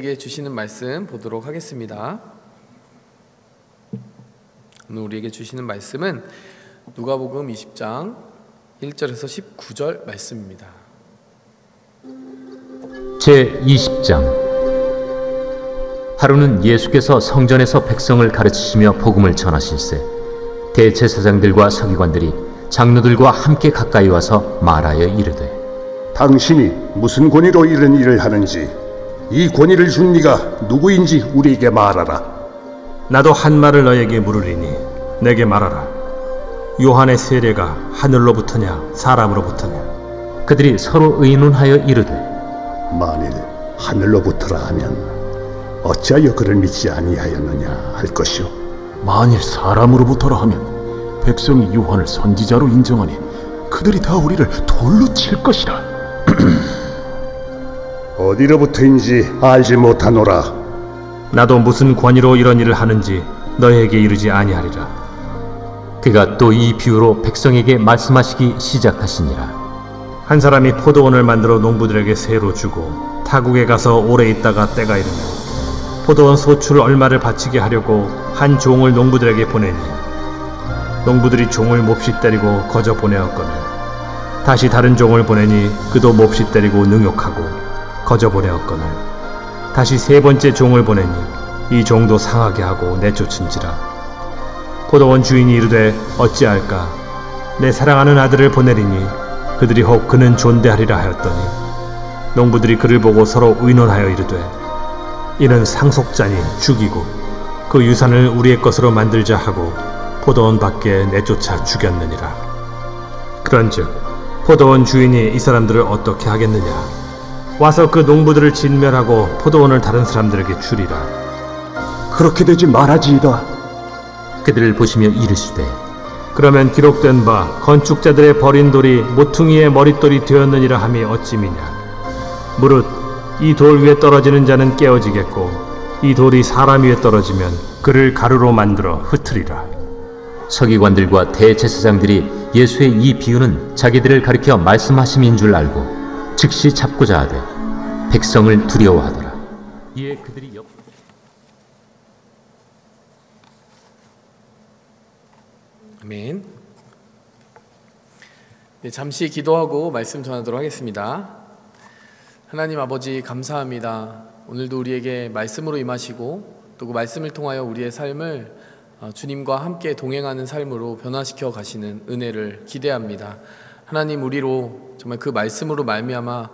우리에게 주시는 말씀 보도록 하겠습니다. 오늘 우리에게 주시는 말씀은 누가복음 20장 1절에서 19절 말씀입니다. 제20장. 하루는 예수께서 성전에서 백성을 가르치시며 복음을 전하실세 대제사장들과 서기관들이 장로들과 함께 가까이 와서 말하여 이르되, 당신이 무슨 권위로 이런 일을 하는지, 이 권위를 준 네가 누구인지 우리에게 말하라. 나도 한 말을 너에게 물으리니 내게 말하라. 요한의 세례가 하늘로부터냐 사람으로부터냐? 그들이 서로 의논하여 이르되, 만일 하늘로부터라 하면 어찌하여 그를 믿지 아니하였느냐 할 것이요, 만일 사람으로부터라 하면 백성이 요한을 선지자로 인정하니 그들이 다 우리를 돌로 칠 것이라. 어디로부터인지 알지 못하노라. 나도 무슨 권위로 이런 일을 하는지 너에게 이르지 아니하리라. 그가 또 이 비유로 백성에게 말씀하시기 시작하시니라. 한 사람이 포도원을 만들어 농부들에게 세로 주고 타국에 가서 오래 있다가 때가 이르면 포도원 소출 얼마를 바치게 하려고 한 종을 농부들에게 보내니, 농부들이 종을 몹시 때리고 거저 보내었거늘 다시 다른 종을 보내니 그도 몹시 때리고 능욕하고 거저 보내었거늘 다시 세 번째 종을 보내니 이 종도 상하게 하고 내쫓은지라. 포도원 주인이 이르되 어찌할까? 내 사랑하는 아들을 보내리니 그들이 혹 그는 존대하리라 하였더니, 농부들이 그를 보고 서로 의논하여 이르되, 이는 상속자니 죽이고 그 유산을 우리의 것으로 만들자 하고 포도원 밖에 내쫓아 죽였느니라. 그런즉 포도원 주인이 이 사람들을 어떻게 하겠느냐? 와서 그 농부들을 진멸하고 포도원을 다른 사람들에게 주리라. 그렇게 되지 말아지이다. 그들을 보시며 이르시되, 그러면 기록된 바 건축자들의 버린 돌이 모퉁이의 머릿돌이 되었느니라 함이 어찌미냐? 무릇 이 돌 위에 떨어지는 자는 깨어지겠고 이 돌이 사람 위에 떨어지면 그를 가루로 만들어 흩으리라. 서기관들과 대제사장들이 예수의 이 비유는 자기들을 가리켜 말씀하심인 줄 알고 즉시 잡고자 하되 백성을 두려워하더라. 이에 그들이 아멘. 네, 잠시 기도하고 말씀 전하도록 하겠습니다. 하나님 아버지, 감사합니다. 오늘도 우리에게 말씀으로 임하시고 또 그 말씀을 통하여 우리의 삶을 주님과 함께 동행하는 삶으로 변화시켜 가시는 은혜를 기대합니다. 하나님, 우리로 정말 그 말씀으로 말미암아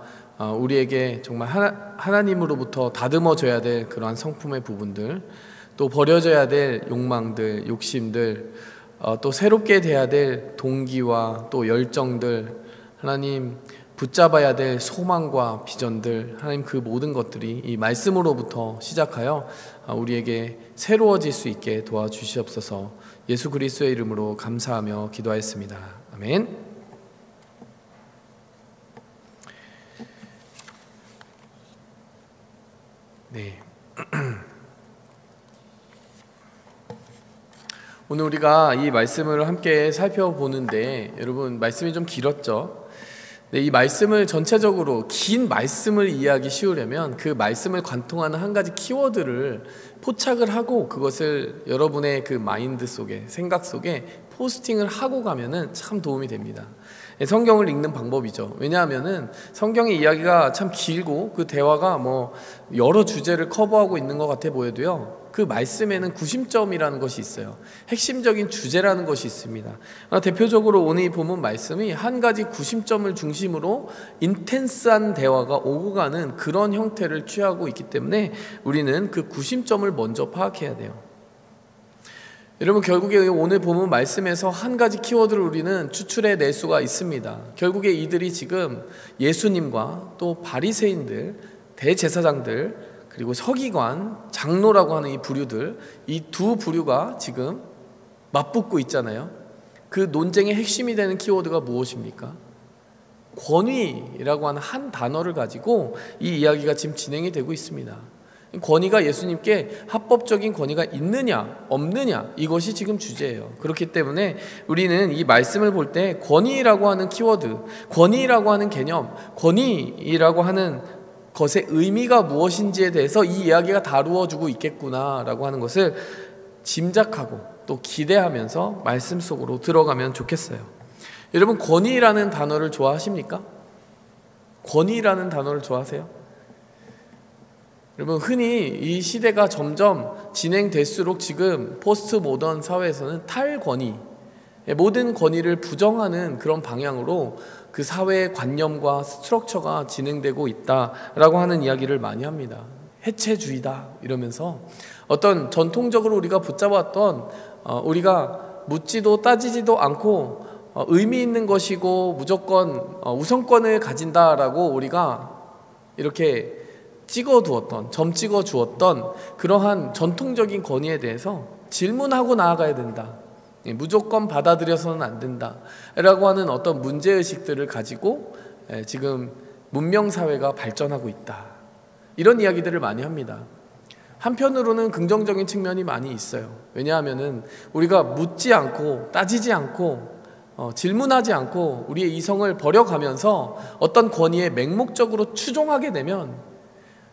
우리에게 정말 하나님으로부터 다듬어져야 될 그러한 성품의 부분들, 또 버려져야 될 욕망들, 욕심들, 또 새롭게 돼야 될 동기와 또 열정들, 하나님 붙잡아야 될 소망과 비전들, 하나님 그 모든 것들이 이 말씀으로부터 시작하여 우리에게 새로워질 수 있게 도와주시옵소서. 예수 그리스도의 이름으로 감사하며 기도하였습니다. 아멘. 네. 오늘 우리가 이 말씀을 함께 살펴보는데, 여러분 말씀이 좀 길었죠? 네, 이 말씀을 전체적으로 긴 말씀을 이해하기 쉬우려면 그 말씀을 관통하는 한 가지 키워드를 포착을 하고 그것을 여러분의 그 마인드 속에, 생각 속에 포스팅을 하고 가면은 참 도움이 됩니다. 성경을 읽는 방법이죠. 왜냐하면은 성경의 이야기가 참 길고 그 대화가 뭐 여러 주제를 커버하고 있는 것 같아 보여도요, 그 말씀에는 구심점이라는 것이 있어요. 핵심적인 주제라는 것이 있습니다. 대표적으로 오늘 이 본문 말씀이 한 가지 구심점을 중심으로 인텐스한 대화가 오고 가는 그런 형태를 취하고 있기 때문에 우리는 그 구심점을 먼저 파악해야 돼요. 여러분, 결국에 오늘 본문 말씀에서 한 가지 키워드를 우리는 추출해낼 수가 있습니다. 결국에 이들이 지금 예수님과 또 바리새인들, 대제사장들, 그리고 서기관, 장로라고 하는 이 부류들, 이 두 부류가 지금 맞붙고 있잖아요. 그 논쟁의 핵심이 되는 키워드가 무엇입니까? 권위라고 하는 한 단어를 가지고 이 이야기가 지금 진행이 되고 있습니다. 권위가 예수님께 합법적인 권위가 있느냐 없느냐, 이것이 지금 주제예요. 그렇기 때문에 우리는 이 말씀을 볼 때 권위라고 하는 키워드, 권위라고 하는 개념, 권위라고 하는 것의 의미가 무엇인지에 대해서 이 이야기가 다루어주고 있겠구나라고 하는 것을 짐작하고 또 기대하면서 말씀 속으로 들어가면 좋겠어요. 여러분, 권위라는 단어를 좋아하십니까? 권위라는 단어를 좋아하세요? 여러분, 흔히 이 시대가 점점 진행될수록 지금 포스트 모던 사회에서는 탈권위, 모든 권위를 부정하는 그런 방향으로 그 사회의 관념과 스트럭처가 진행되고 있다라고 하는 이야기를 많이 합니다. 해체주의다 이러면서 어떤 전통적으로 우리가 붙잡았던 우리가 묻지도 따지지도 않고 의미 있는 것이고 무조건 우선권을 가진다라고 우리가 이렇게 찍어두었던, 점 찍어주었던 그러한 전통적인 권위에 대해서 질문하고 나아가야 된다, 무조건 받아들여서는 안 된다 라고 하는 어떤 문제의식들을 가지고 지금 문명사회가 발전하고 있다, 이런 이야기들을 많이 합니다. 한편으로는 긍정적인 측면이 많이 있어요. 왜냐하면 우리가 묻지 않고 따지지 않고 질문하지 않고 우리의 이성을 버려가면서 어떤 권위에 맹목적으로 추종하게 되면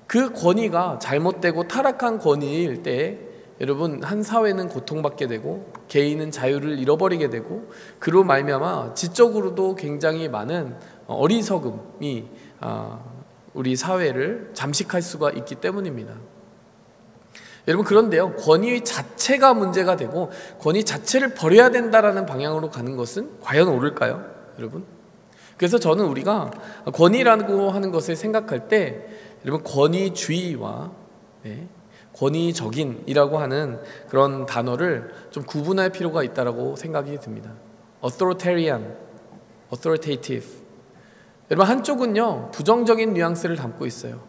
그 권위가 잘못되고 타락한 권위일 때 여러분, 한 사회는 고통받게 되고 개인은 자유를 잃어버리게 되고 그로 말미암아 지적으로도 굉장히 많은 어리석음이 우리 사회를 잠식할 수가 있기 때문입니다. 여러분, 그런데요, 권위 자체가 문제가 되고 권위 자체를 버려야 된다라는 방향으로 가는 것은 과연 옳을까요, 여러분? 그래서 저는 우리가 권위라고 하는 것을 생각할 때 여러분, 권위주의와 권위적인이라고 하는 그런 단어를 좀 구분할 필요가 있다고 생각이 듭니다. authoritarian, authoritative. 여러분, 한쪽은요 부정적인 뉘앙스를 담고 있어요.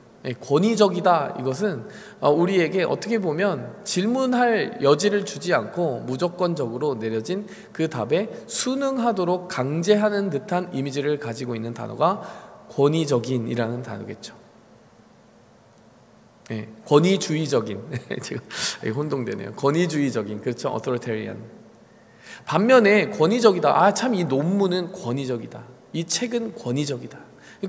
권위적이다, 이것은 우리에게 어떻게 보면 질문할 여지를 주지 않고 무조건적으로 내려진 그 답에 순응하도록 강제하는 듯한 이미지를 가지고 있는 단어가 권위적인이라는 단어겠죠. 권위주의적인 제가 혼동되네요. 권위주의적인, 그렇죠, authoritarian. 반면에 권위적이다, 참 이 논문은 권위적이다, 이 책은 권위적이다,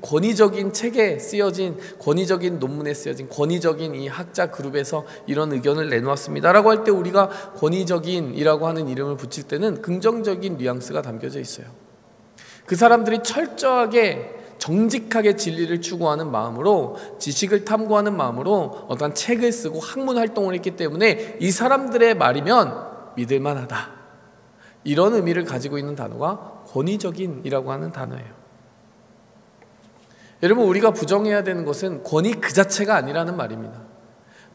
권위적인 책에 쓰여진, 권위적인 논문에 쓰여진 권위적인 이 학자 그룹에서 이런 의견을 내놓았습니다 라고 할 때 우리가 권위적인이라고 하는 이름을 붙일 때는 긍정적인 뉘앙스가 담겨져 있어요. 그 사람들이 철저하게 정직하게 진리를 추구하는 마음으로, 지식을 탐구하는 마음으로 어떤 책을 쓰고 학문 활동을 했기 때문에 이 사람들의 말이면 믿을만하다, 이런 의미를 가지고 있는 단어가 권위적인이라고 하는 단어예요. 여러분, 우리가 부정해야 되는 것은 권위 그 자체가 아니라는 말입니다.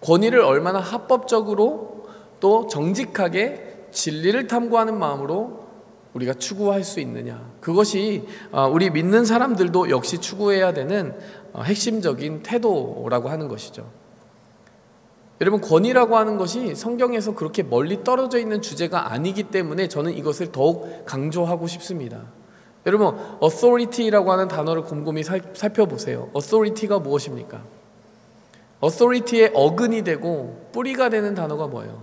권위를 얼마나 합법적으로 또 정직하게 진리를 탐구하는 마음으로 우리가 추구할 수 있느냐, 그것이 우리 믿는 사람들도 역시 추구해야 되는 핵심적인 태도라고 하는 것이죠. 여러분, 권위라고 하는 것이 성경에서 그렇게 멀리 떨어져 있는 주제가 아니기 때문에 저는 이것을 더욱 강조하고 싶습니다. 여러분, authority라고 하는 단어를 곰곰이 살펴보세요. authority가 무엇입니까? authority의 어근이 되고 뿌리가 되는 단어가 뭐예요?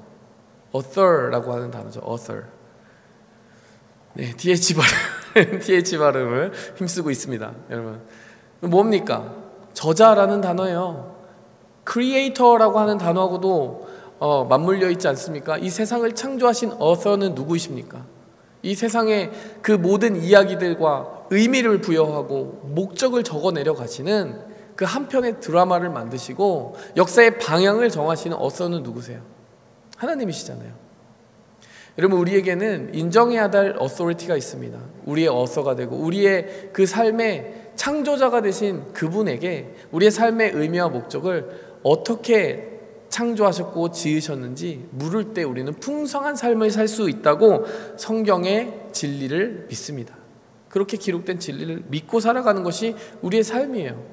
author라고 하는 단어죠. author. TH 발음을 힘쓰고 있습니다. 여러분, 뭡니까? 저자라는 단어예요. creator라고 하는 단어하고도 맞물려 있지 않습니까? 이 세상을 창조하신 author는 누구이십니까? 이 세상의 그 모든 이야기들과 의미를 부여하고 목적을 적어내려 가시는 그 한 편의 드라마를 만드시고 역사의 방향을 정하시는 author는 누구세요? 하나님이시잖아요. 여러분, 우리에게는 인정해야 될 authority가 있습니다. 우리의 author가 되고 우리의 그 삶의 창조자가 되신 그분에게 우리의 삶의 의미와 목적을 어떻게 창조하셨고 지으셨는지 물을 때 우리는 풍성한 삶을 살 수 있다고 성경의 진리를 믿습니다. 그렇게 기록된 진리를 믿고 살아가는 것이 우리의 삶이에요.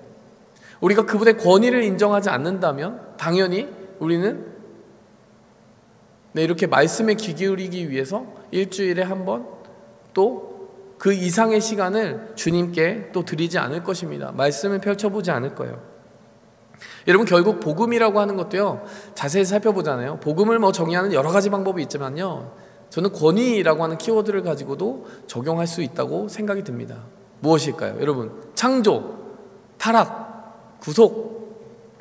우리가 그분의 권위를 인정하지 않는다면 당연히 우리는 이렇게 말씀에 귀 기울이기 위해서 일주일에 한 번 또 그 이상의 시간을 주님께 또 드리지 않을 것입니다. 말씀을 펼쳐보지 않을 거예요. 여러분, 결국 복음이라고 하는 것도요, 자세히 살펴보잖아요. 복음을 정의하는 여러 가지 방법이 있지만요, 저는 권위라고 하는 키워드를 가지고도 적용할 수 있다고 생각이 듭니다. 무엇일까요? 여러분, 창조, 타락, 구속,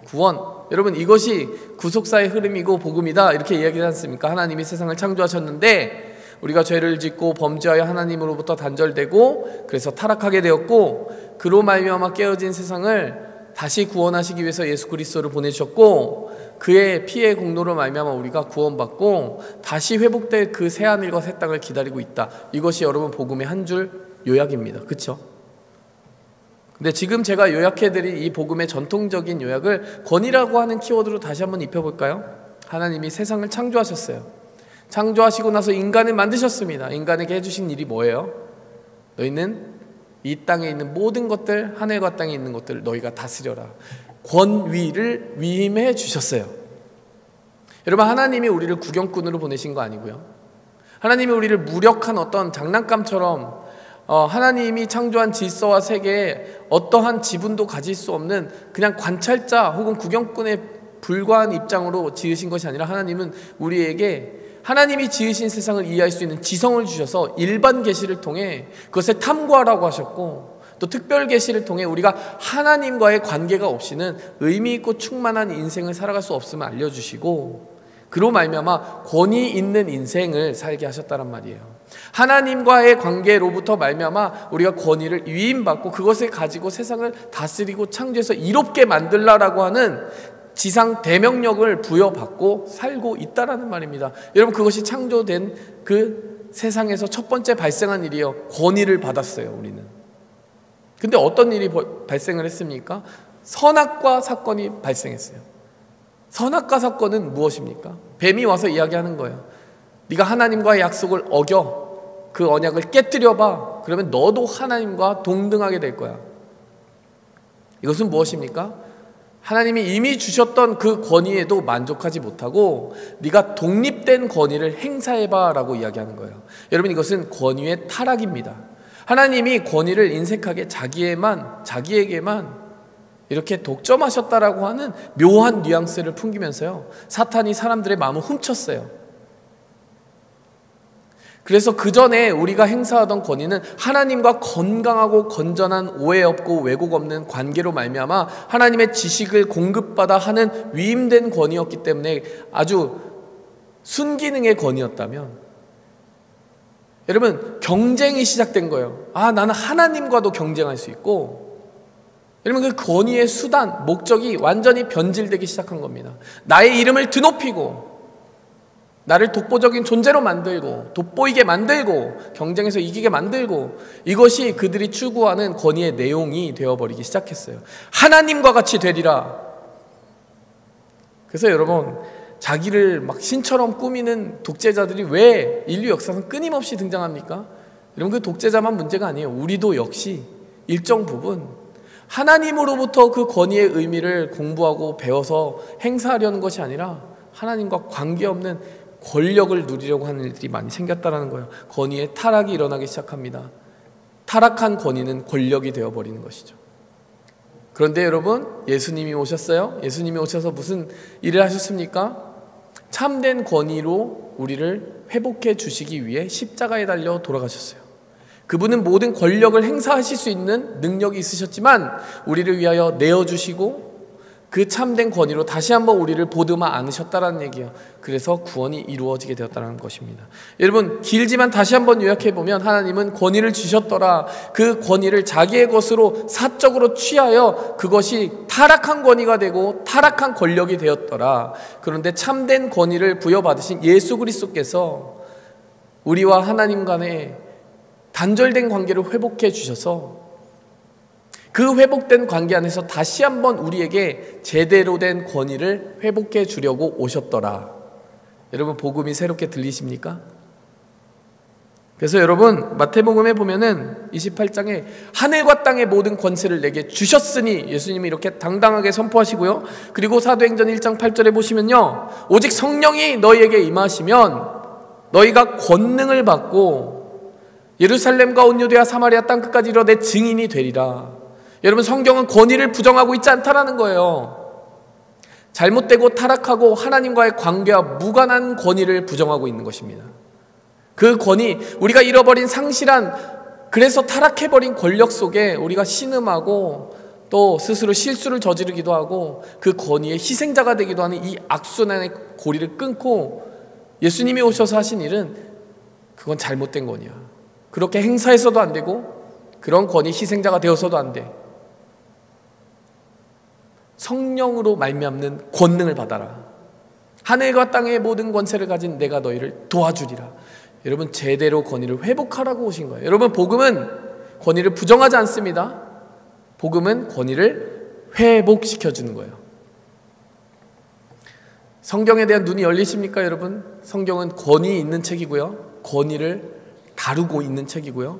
구원. 여러분, 이것이 구속사의 흐름이고 복음이다, 이렇게 이야기하지 않습니까? 하나님이 세상을 창조하셨는데 우리가 죄를 짓고 범죄하여 하나님으로부터 단절되고 그래서 타락하게 되었고, 그로 말미암아 깨어진 세상을 다시 구원하시기 위해서 예수 그리스도를 보내주셨고, 그의 피의 공로로 말미암아 우리가 구원받고 다시 회복될 그 새하늘과 새 땅을 기다리고 있다. 이것이 여러분 복음의 한 줄 요약입니다. 그렇죠? 근데 지금 제가 요약해드린 이 복음의 전통적인 요약을 권위라고 하는 키워드로 다시 한번 입혀볼까요? 하나님이 세상을 창조하셨어요. 창조하시고 나서 인간을 만드셨습니다. 인간에게 해주신 일이 뭐예요? 너희는 이 땅에 있는 모든 것들, 하늘과 땅에 있는 것들 너희가 다스려라. 권위를 위임해 주셨어요. 여러분, 하나님이 우리를 구경꾼으로 보내신 거 아니고요. 하나님이 우리를 무력한 어떤 장난감처럼 하나님이 창조한 질서와 세계에 어떠한 지분도 가질 수 없는 그냥 관찰자 혹은 구경꾼에 불과한 입장으로 지으신 것이 아니라, 하나님은 우리에게 하나님이 지으신 세상을 이해할 수 있는 지성을 주셔서 일반 계시를 통해 그것을 탐구하라고 하셨고, 또 특별 계시를 통해 우리가 하나님과의 관계가 없이는 의미 있고 충만한 인생을 살아갈 수 없음을 알려주시고, 그로 말미암아 권위 있는 인생을 살게 하셨다란 말이에요. 하나님과의 관계로부터 말미암아 우리가 권위를 위임받고 그것을 가지고 세상을 다스리고 창조해서 이롭게 만들라라고 하는 지상 대명령을 부여받고 살고 있다라는 말입니다. 여러분, 그것이 창조된 그 세상에서 첫 번째 발생한 일이에요. 권위를 받았어요, 우리는. 근데 어떤 일이 발생을 했습니까? 선악과 사건이 발생했어요. 선악과 사건은 무엇입니까? 뱀이 와서 이야기하는 거예요. 네가 하나님과의 약속을 어겨 그 언약을 깨뜨려봐. 그러면 너도 하나님과 동등하게 될 거야. 이것은 무엇입니까? 하나님이 이미 주셨던 그 권위에도 만족하지 못하고 네가 독립된 권위를 행사해봐 라고 이야기하는 거예요. 여러분, 이것은 권위의 타락입니다. 하나님이 권위를 인색하게 자기에게만 이렇게 독점하셨다라고 하는 묘한 뉘앙스를 풍기면서요, 사탄이 사람들의 마음을 훔쳤어요. 그래서 그 전에 우리가 행사하던 권위는 하나님과 건강하고 건전한 오해 없고 왜곡 없는 관계로 말미암아 하나님의 지식을 공급받아 하는 위임된 권위였기 때문에 아주 순기능의 권위였다면, 여러분, 경쟁이 시작된 거예요. 나는 하나님과도 경쟁할 수 있고, 여러분, 그 권위의 수단, 목적이 완전히 변질되기 시작한 겁니다. 나의 이름을 드높이고 나를 독보적인 존재로 만들고 돋보이게 만들고 경쟁에서 이기게 만들고, 이것이 그들이 추구하는 권위의 내용이 되어버리기 시작했어요. 하나님과 같이 되리라. 그래서 여러분, 자기를 막 신처럼 꾸미는 독재자들이 왜 인류 역사상 끊임없이 등장합니까? 여러분, 그 독재자만 문제가 아니에요. 우리도 역시 일정 부분 하나님으로부터 그 권위의 의미를 공부하고 배워서 행사하려는 것이 아니라 하나님과 관계없는 권력을 누리려고 하는 일들이 많이 생겼다는 거예요. 권위의 타락이 일어나기 시작합니다. 타락한 권위는 권력이 되어버리는 것이죠. 그런데 여러분, 예수님이 오셨어요. 예수님이 오셔서 무슨 일을 하셨습니까? 참된 권위로 우리를 회복해 주시기 위해 십자가에 달려 돌아가셨어요. 그분은 모든 권력을 행사하실 수 있는 능력이 있으셨지만 우리를 위하여 내어주시고 그 참된 권위로 다시 한번 우리를 보듬어 안으셨다라는 얘기예요. 그래서 구원이 이루어지게 되었다는 것입니다. 여러분, 길지만 다시 한번 요약해보면, 하나님은 권위를 주셨더라. 그 권위를 자기의 것으로 사적으로 취하여 그것이 타락한 권위가 되고 타락한 권력이 되었더라. 그런데 참된 권위를 부여받으신 예수 그리스도께서 우리와 하나님 간에 단절된 관계를 회복해 주셔서 그 회복된 관계 안에서 다시 한번 우리에게 제대로 된 권위를 회복해 주려고 오셨더라. 여러분, 복음이 새롭게 들리십니까? 그래서 여러분, 마태복음에 보면은 28장에 하늘과 땅의 모든 권세를 내게 주셨으니, 예수님이 이렇게 당당하게 선포하시고요. 그리고 사도행전 1장 8절에 보시면요, 오직 성령이 너희에게 임하시면 너희가 권능을 받고 예루살렘과 온 유대와 사마리아 땅끝까지 이르러 내 증인이 되리라. 여러분, 성경은 권위를 부정하고 있지 않다라는 거예요. 잘못되고 타락하고 하나님과의 관계와 무관한 권위를 부정하고 있는 것입니다. 그 권위, 우리가 잃어버린 상실한, 그래서 타락해버린 권력 속에 우리가 신음하고 또 스스로 실수를 저지르기도 하고 그 권위의 희생자가 되기도 하는 이 악순환의 고리를 끊고 예수님이 오셔서 하신 일은 그건 잘못된 권위야. 그렇게 행사해서도 안 되고 그런 권위 희생자가 되어서도 안 돼. 성령으로 말미암는 권능을 받아라. 하늘과 땅의 모든 권세를 가진 내가 너희를 도와주리라. 여러분, 제대로 권위를 회복하라고 오신 거예요. 여러분, 복음은 권위를 부정하지 않습니다. 복음은 권위를 회복시켜주는 거예요. 성경에 대한 눈이 열리십니까, 여러분? 성경은 권위 있는 책이고요, 권위를 다루고 있는 책이고요,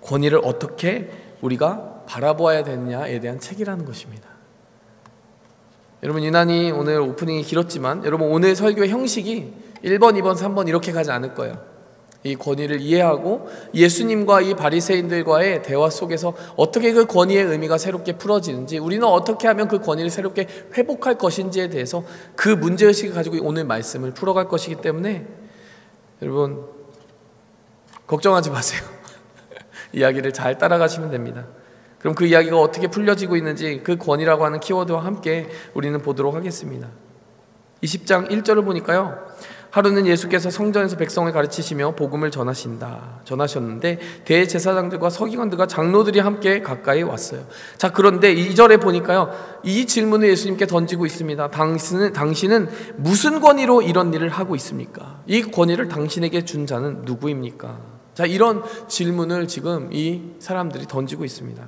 권위를 어떻게 우리가 바라보아야 되느냐에 대한 책이라는 것입니다. 여러분, 유난히 오늘 오프닝이 길었지만 여러분, 오늘 설교의 형식이 1번, 2번, 3번 이렇게 가지 않을 거예요. 이 권위를 이해하고 예수님과 이 바리새인들과의 대화 속에서 어떻게 그 권위의 의미가 새롭게 풀어지는지, 우리는 어떻게 하면 그 권위를 새롭게 회복할 것인지에 대해서 그 문제의식을 가지고 오늘 말씀을 풀어갈 것이기 때문에 여러분, 걱정하지 마세요. 이야기를 잘 따라가시면 됩니다. 그럼 그 이야기가 어떻게 풀려지고 있는지 그 권위라고 하는 키워드와 함께 우리는 보도록 하겠습니다. 20장 1절을 보니까요, 하루는 예수께서 성전에서 백성을 가르치시며 복음을 전하셨는데 대제사장들과 서기관들과 장로들이 함께 가까이 왔어요. 자, 그런데 2절에 보니까요, 이 질문을 예수님께 던지고 있습니다. 당신은 무슨 권위로 이런 일을 하고 있습니까? 이 권위를 당신에게 준 자는 누구입니까? 자, 이런 질문을 지금 이 사람들이 던지고 있습니다.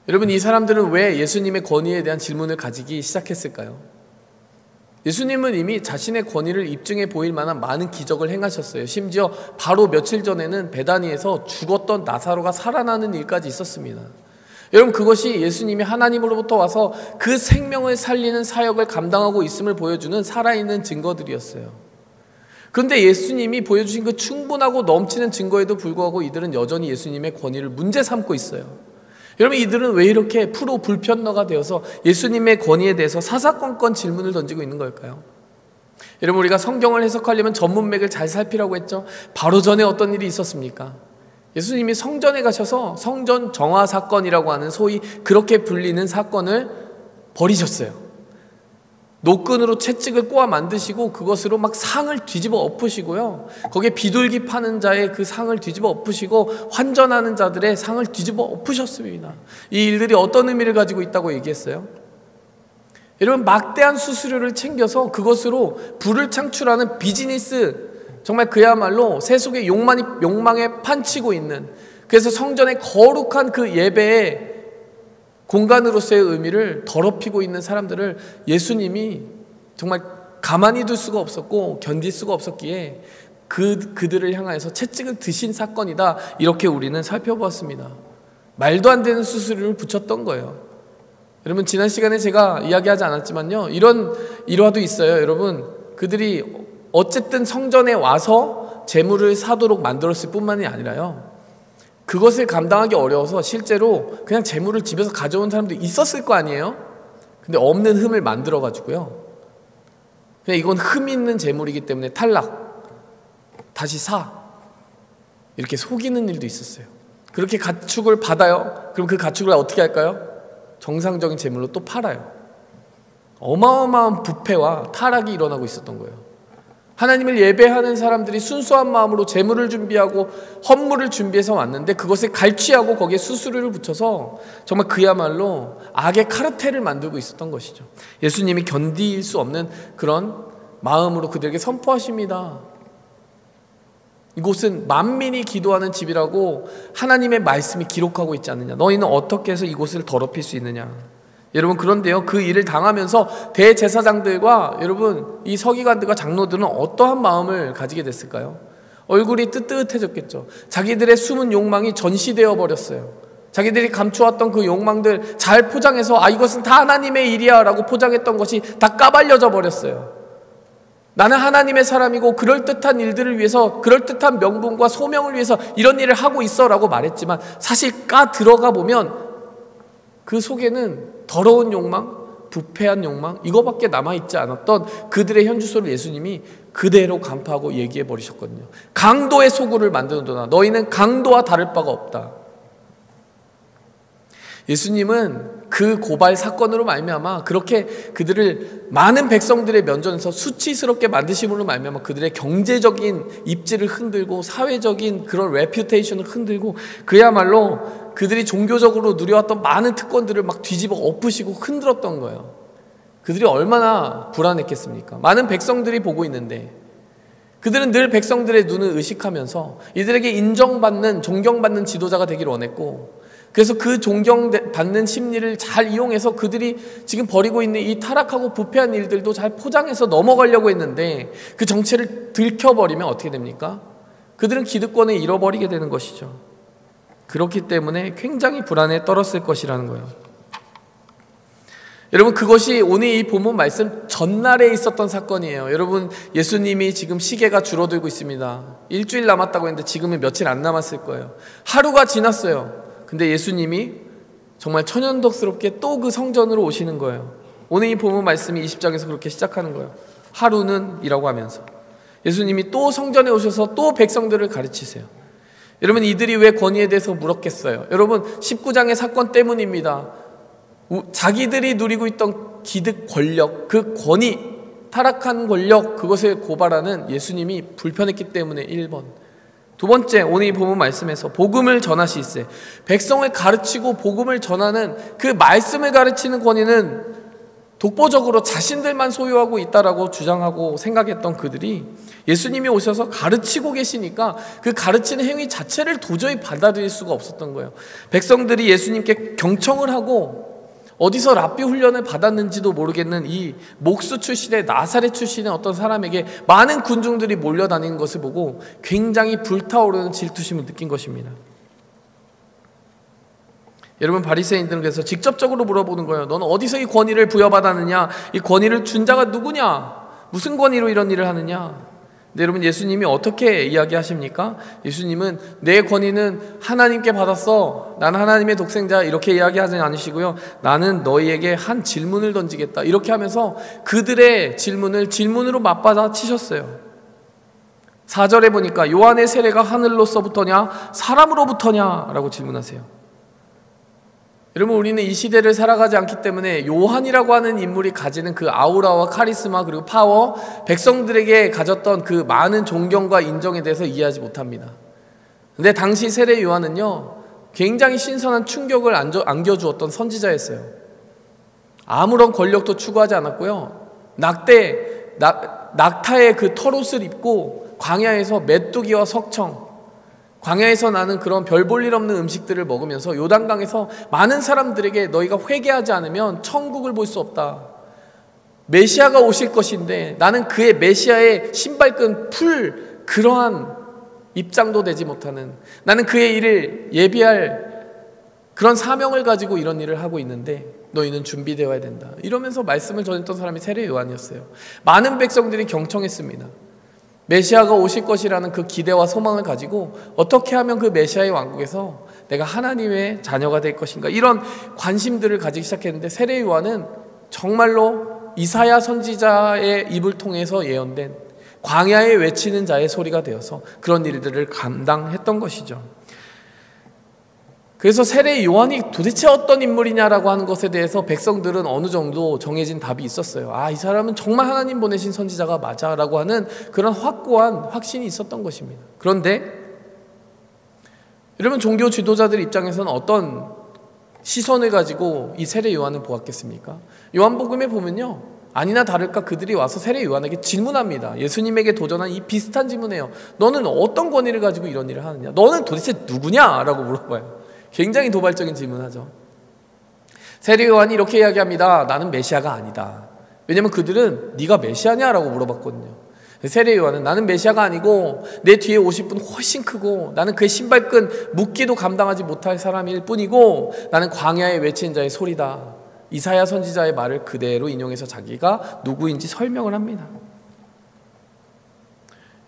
여러분, 이 사람들은 왜 예수님의 권위에 대한 질문을 가지기 시작했을까요? 예수님은 이미 자신의 권위를 입증해 보일 만한 많은 기적을 행하셨어요. 심지어 바로 며칠 전에는 베다니에서 죽었던 나사로가 살아나는 일까지 있었습니다. 여러분, 그것이 예수님이 하나님으로부터 와서 그 생명을 살리는 사역을 감당하고 있음을 보여주는 살아있는 증거들이었어요. 그런데 예수님이 보여주신 그 충분하고 넘치는 증거에도 불구하고 이들은 여전히 예수님의 권위를 문제 삼고 있어요. 여러분, 이들은 왜 이렇게 프로 불편러가 되어서 예수님의 권위에 대해서 사사건건 질문을 던지고 있는 걸까요? 여러분, 우리가 성경을 해석하려면 전문맥을 잘 살피라고 했죠. 바로 전에 어떤 일이 있었습니까? 예수님이 성전에 가셔서 성전 정화 사건이라고 하는 소위 그렇게 불리는 사건을 벌이셨어요. 노끈으로 채찍을 꼬아 만드시고 그것으로 막 상을 뒤집어 엎으시고요, 거기에 비둘기 파는 자의 그 상을 뒤집어 엎으시고 환전하는 자들의 상을 뒤집어 엎으셨습니다. 이 일들이 어떤 의미를 가지고 있다고 얘기했어요? 여러분, 막대한 수수료를 챙겨서 그것으로 부를 창출하는 비즈니스, 정말 그야말로 세속의 욕망에 판치고 있는, 그래서 성전의 거룩한 그 예배의 공간으로서의 의미를 더럽히고 있는 사람들을 예수님이 정말 가만히 둘 수가 없었고 견딜 수가 없었기에 그들을 향하여서 채찍을 드신 사건이다, 이렇게 우리는 살펴보았습니다. 말도 안 되는 수수료를 붙였던 거예요. 여러분, 지난 시간에 제가 이야기하지 않았지만요, 이런 일화도 있어요. 여러분, 그들이 어쨌든 성전에 와서 재물을 사도록 만들었을 뿐만이 아니라요, 그것을 감당하기 어려워서 실제로 그냥 재물을 집에서 가져온 사람도 있었을 거 아니에요? 근데 없는 흠을 만들어 가지고요, 그냥 이건 흠 있는 재물이기 때문에 탈락, 다시 사, 이렇게 속이는 일도 있었어요. 그렇게 가축을 받아요. 그럼 그 가축을 어떻게 할까요? 정상적인 재물로 또 팔아요. 어마어마한 부패와 타락이 일어나고 있었던 거예요. 하나님을 예배하는 사람들이 순수한 마음으로 재물을 준비하고 헌물을 준비해서 왔는데 그것을 갈취하고 거기에 수수료를 붙여서 정말 그야말로 악의 카르텔을 만들고 있었던 것이죠. 예수님이 견딜 수 없는 그런 마음으로 그들에게 선포하십니다. 이곳은 만민이 기도하는 집이라고 하나님의 말씀이 기록하고 있지 않느냐. 너희는 어떻게 해서 이곳을 더럽힐 수 있느냐. 여러분, 그런데요, 그 일을 당하면서 대제사장들과 여러분 이 서기관들과 장로들은 어떠한 마음을 가지게 됐을까요? 얼굴이 뜨뜻해졌겠죠. 자기들의 숨은 욕망이 전시되어 버렸어요. 자기들이 감추었던 그 욕망들 잘 포장해서 이것은 다 하나님의 일이야 라고 포장했던 것이 다 까발려져 버렸어요. 나는 하나님의 사람이고 그럴듯한 일들을 위해서, 그럴듯한 명분과 소명을 위해서 이런 일을 하고 있어 라고 말했지만 사실 까 들어가 보면 그 속에는 더러운 욕망, 부패한 욕망, 이거밖에 남아있지 않았던 그들의 현주소를 예수님이 그대로 간파하고 얘기해 버리셨거든요. 강도의 소굴을 만드는도다. 너희는 강도와 다를 바가 없다. 예수님은 그 고발 사건으로 말미암아 그렇게 그들을 많은 백성들의 면전에서 수치스럽게 만드심으로 말미암아 그들의 경제적인 입지를 흔들고 사회적인 그런 레퓨테이션을 흔들고 그야말로 그들이 종교적으로 누려왔던 많은 특권들을 막 뒤집어 엎으시고 흔들었던 거예요. 그들이 얼마나 불안했겠습니까? 많은 백성들이 보고 있는데 그들은 늘 백성들의 눈을 의식하면서 이들에게 인정받는, 존경받는 지도자가 되기를 원했고, 그래서 그 존경받는 심리를 잘 이용해서 그들이 지금 벌이고 있는 이 타락하고 부패한 일들도 잘 포장해서 넘어가려고 했는데 그 정체를 들켜버리면 어떻게 됩니까? 그들은 기득권을 잃어버리게 되는 것이죠. 그렇기 때문에 굉장히 불안에 떨었을 것이라는 거예요. 여러분, 그것이 오늘 이 본문 말씀 전날에 있었던 사건이에요. 여러분, 예수님이 지금 시계가 줄어들고 있습니다. 일주일 남았다고 했는데 지금은 며칠 안 남았을 거예요. 하루가 지났어요. 근데 예수님이 정말 천연덕스럽게 또 그 성전으로 오시는 거예요. 오늘 이 본문 말씀이 20장에서 그렇게 시작하는 거예요. 하루는 이라고 하면서 예수님이 또 성전에 오셔서 또 백성들을 가르치세요. 여러분, 이들이 왜 권위에 대해서 물었겠어요? 여러분, 19장의 사건 때문입니다. 자기들이 누리고 있던 기득 권력, 그 권위, 타락한 권력, 그것을 고발하는 예수님이 불편했기 때문에 1번. 두 번째, 오늘 이 본문 말씀에서 복음을 전하시세, 백성을 가르치고 복음을 전하는 그 말씀을 가르치는 권위는 독보적으로 자신들만 소유하고 있다라고 주장하고 생각했던 그들이 예수님이 오셔서 가르치고 계시니까 그 가르치는 행위 자체를 도저히 받아들일 수가 없었던 거예요. 백성들이 예수님께 경청을 하고 어디서 랍비 훈련을 받았는지도 모르겠는 이 목수 출신의 나사렛 출신의 어떤 사람에게 많은 군중들이 몰려다니는 것을 보고 굉장히 불타오르는 질투심을 느낀 것입니다. 여러분, 바리새인들은 그래서 직접적으로 물어보는 거예요. 너는 어디서 이 권위를 부여받았느냐? 이 권위를 준 자가 누구냐? 무슨 권위로 이런 일을 하느냐? 근데 여러분, 예수님이 어떻게 이야기하십니까? 예수님은 내 권위는 하나님께 받았어, 나는 하나님의 독생자, 이렇게 이야기하지 않으시고요, 나는 너희에게 한 질문을 던지겠다, 이렇게 하면서 그들의 질문을 질문으로 맞받아치셨어요. 4절에 보니까 요한의 세례가 하늘로서부터냐 사람으로부터냐 라고 질문하세요. 여러분, 우리는 이 시대를 살아가지 않기 때문에 요한이라고 하는 인물이 가지는 그 아우라와 카리스마 그리고 파워, 백성들에게 가졌던 그 많은 존경과 인정에 대해서 이해하지 못합니다. 근데 당시 세례 요한은요, 굉장히 신선한 충격을 안겨주었던 선지자였어요. 아무런 권력도 추구하지 않았고요, 낙타의 그 털옷을 입고 광야에서 메뚜기와 석청, 광야에서 나는 그런 별 볼 일 없는 음식들을 먹으면서 요단강에서 많은 사람들에게 너희가 회개하지 않으면 천국을 볼 수 없다, 메시아가 오실 것인데 나는 그의 메시아의 신발끈 풀 그러한 입장도 되지 못하는, 나는 그의 일을 예비할 그런 사명을 가지고 이런 일을 하고 있는데 너희는 준비되어야 된다, 이러면서 말씀을 전했던 사람이 세례 요한이었어요. 많은 백성들이 경청했습니다. 메시아가 오실 것이라는 그 기대와 소망을 가지고 어떻게 하면 그 메시아의 왕국에서 내가 하나님의 자녀가 될 것인가, 이런 관심들을 가지기 시작했는데 세례 요한은 정말로 이사야 선지자의 입을 통해서 예언된 광야에 외치는 자의 소리가 되어서 그런 일들을 감당했던 것이죠. 그래서 세례 요한이 도대체 어떤 인물이냐라고 하는 것에 대해서 백성들은 어느 정도 정해진 답이 있었어요. 아, 이 사람은 정말 하나님 보내신 선지자가 맞아 라고 하는 그런 확고한 확신이 있었던 것입니다. 그런데 여러분, 종교 지도자들 입장에서는 어떤 시선을 가지고 이 세례 요한을 보았겠습니까? 요한복음에 보면요, 아니나 다를까 그들이 와서 세례 요한에게 질문합니다. 예수님에게 도전한 이 비슷한 질문이에요. 너는 어떤 권위를 가지고 이런 일을 하느냐? 너는 도대체 누구냐? 라고 물어봐요. 굉장히 도발적인 질문하죠. 세례 요한이 이렇게 이야기합니다. 나는 메시아가 아니다. 왜냐면 그들은 네가 메시아냐라고 물어봤거든요. 세례 요한은 나는 메시아가 아니고 내 뒤에 오실 분 훨씬 크고 나는 그의 신발끈 묶기도 감당하지 못할 사람일 뿐이고 나는 광야에 외치는 자의 소리다. 이사야 선지자의 말을 그대로 인용해서 자기가 누구인지 설명을 합니다.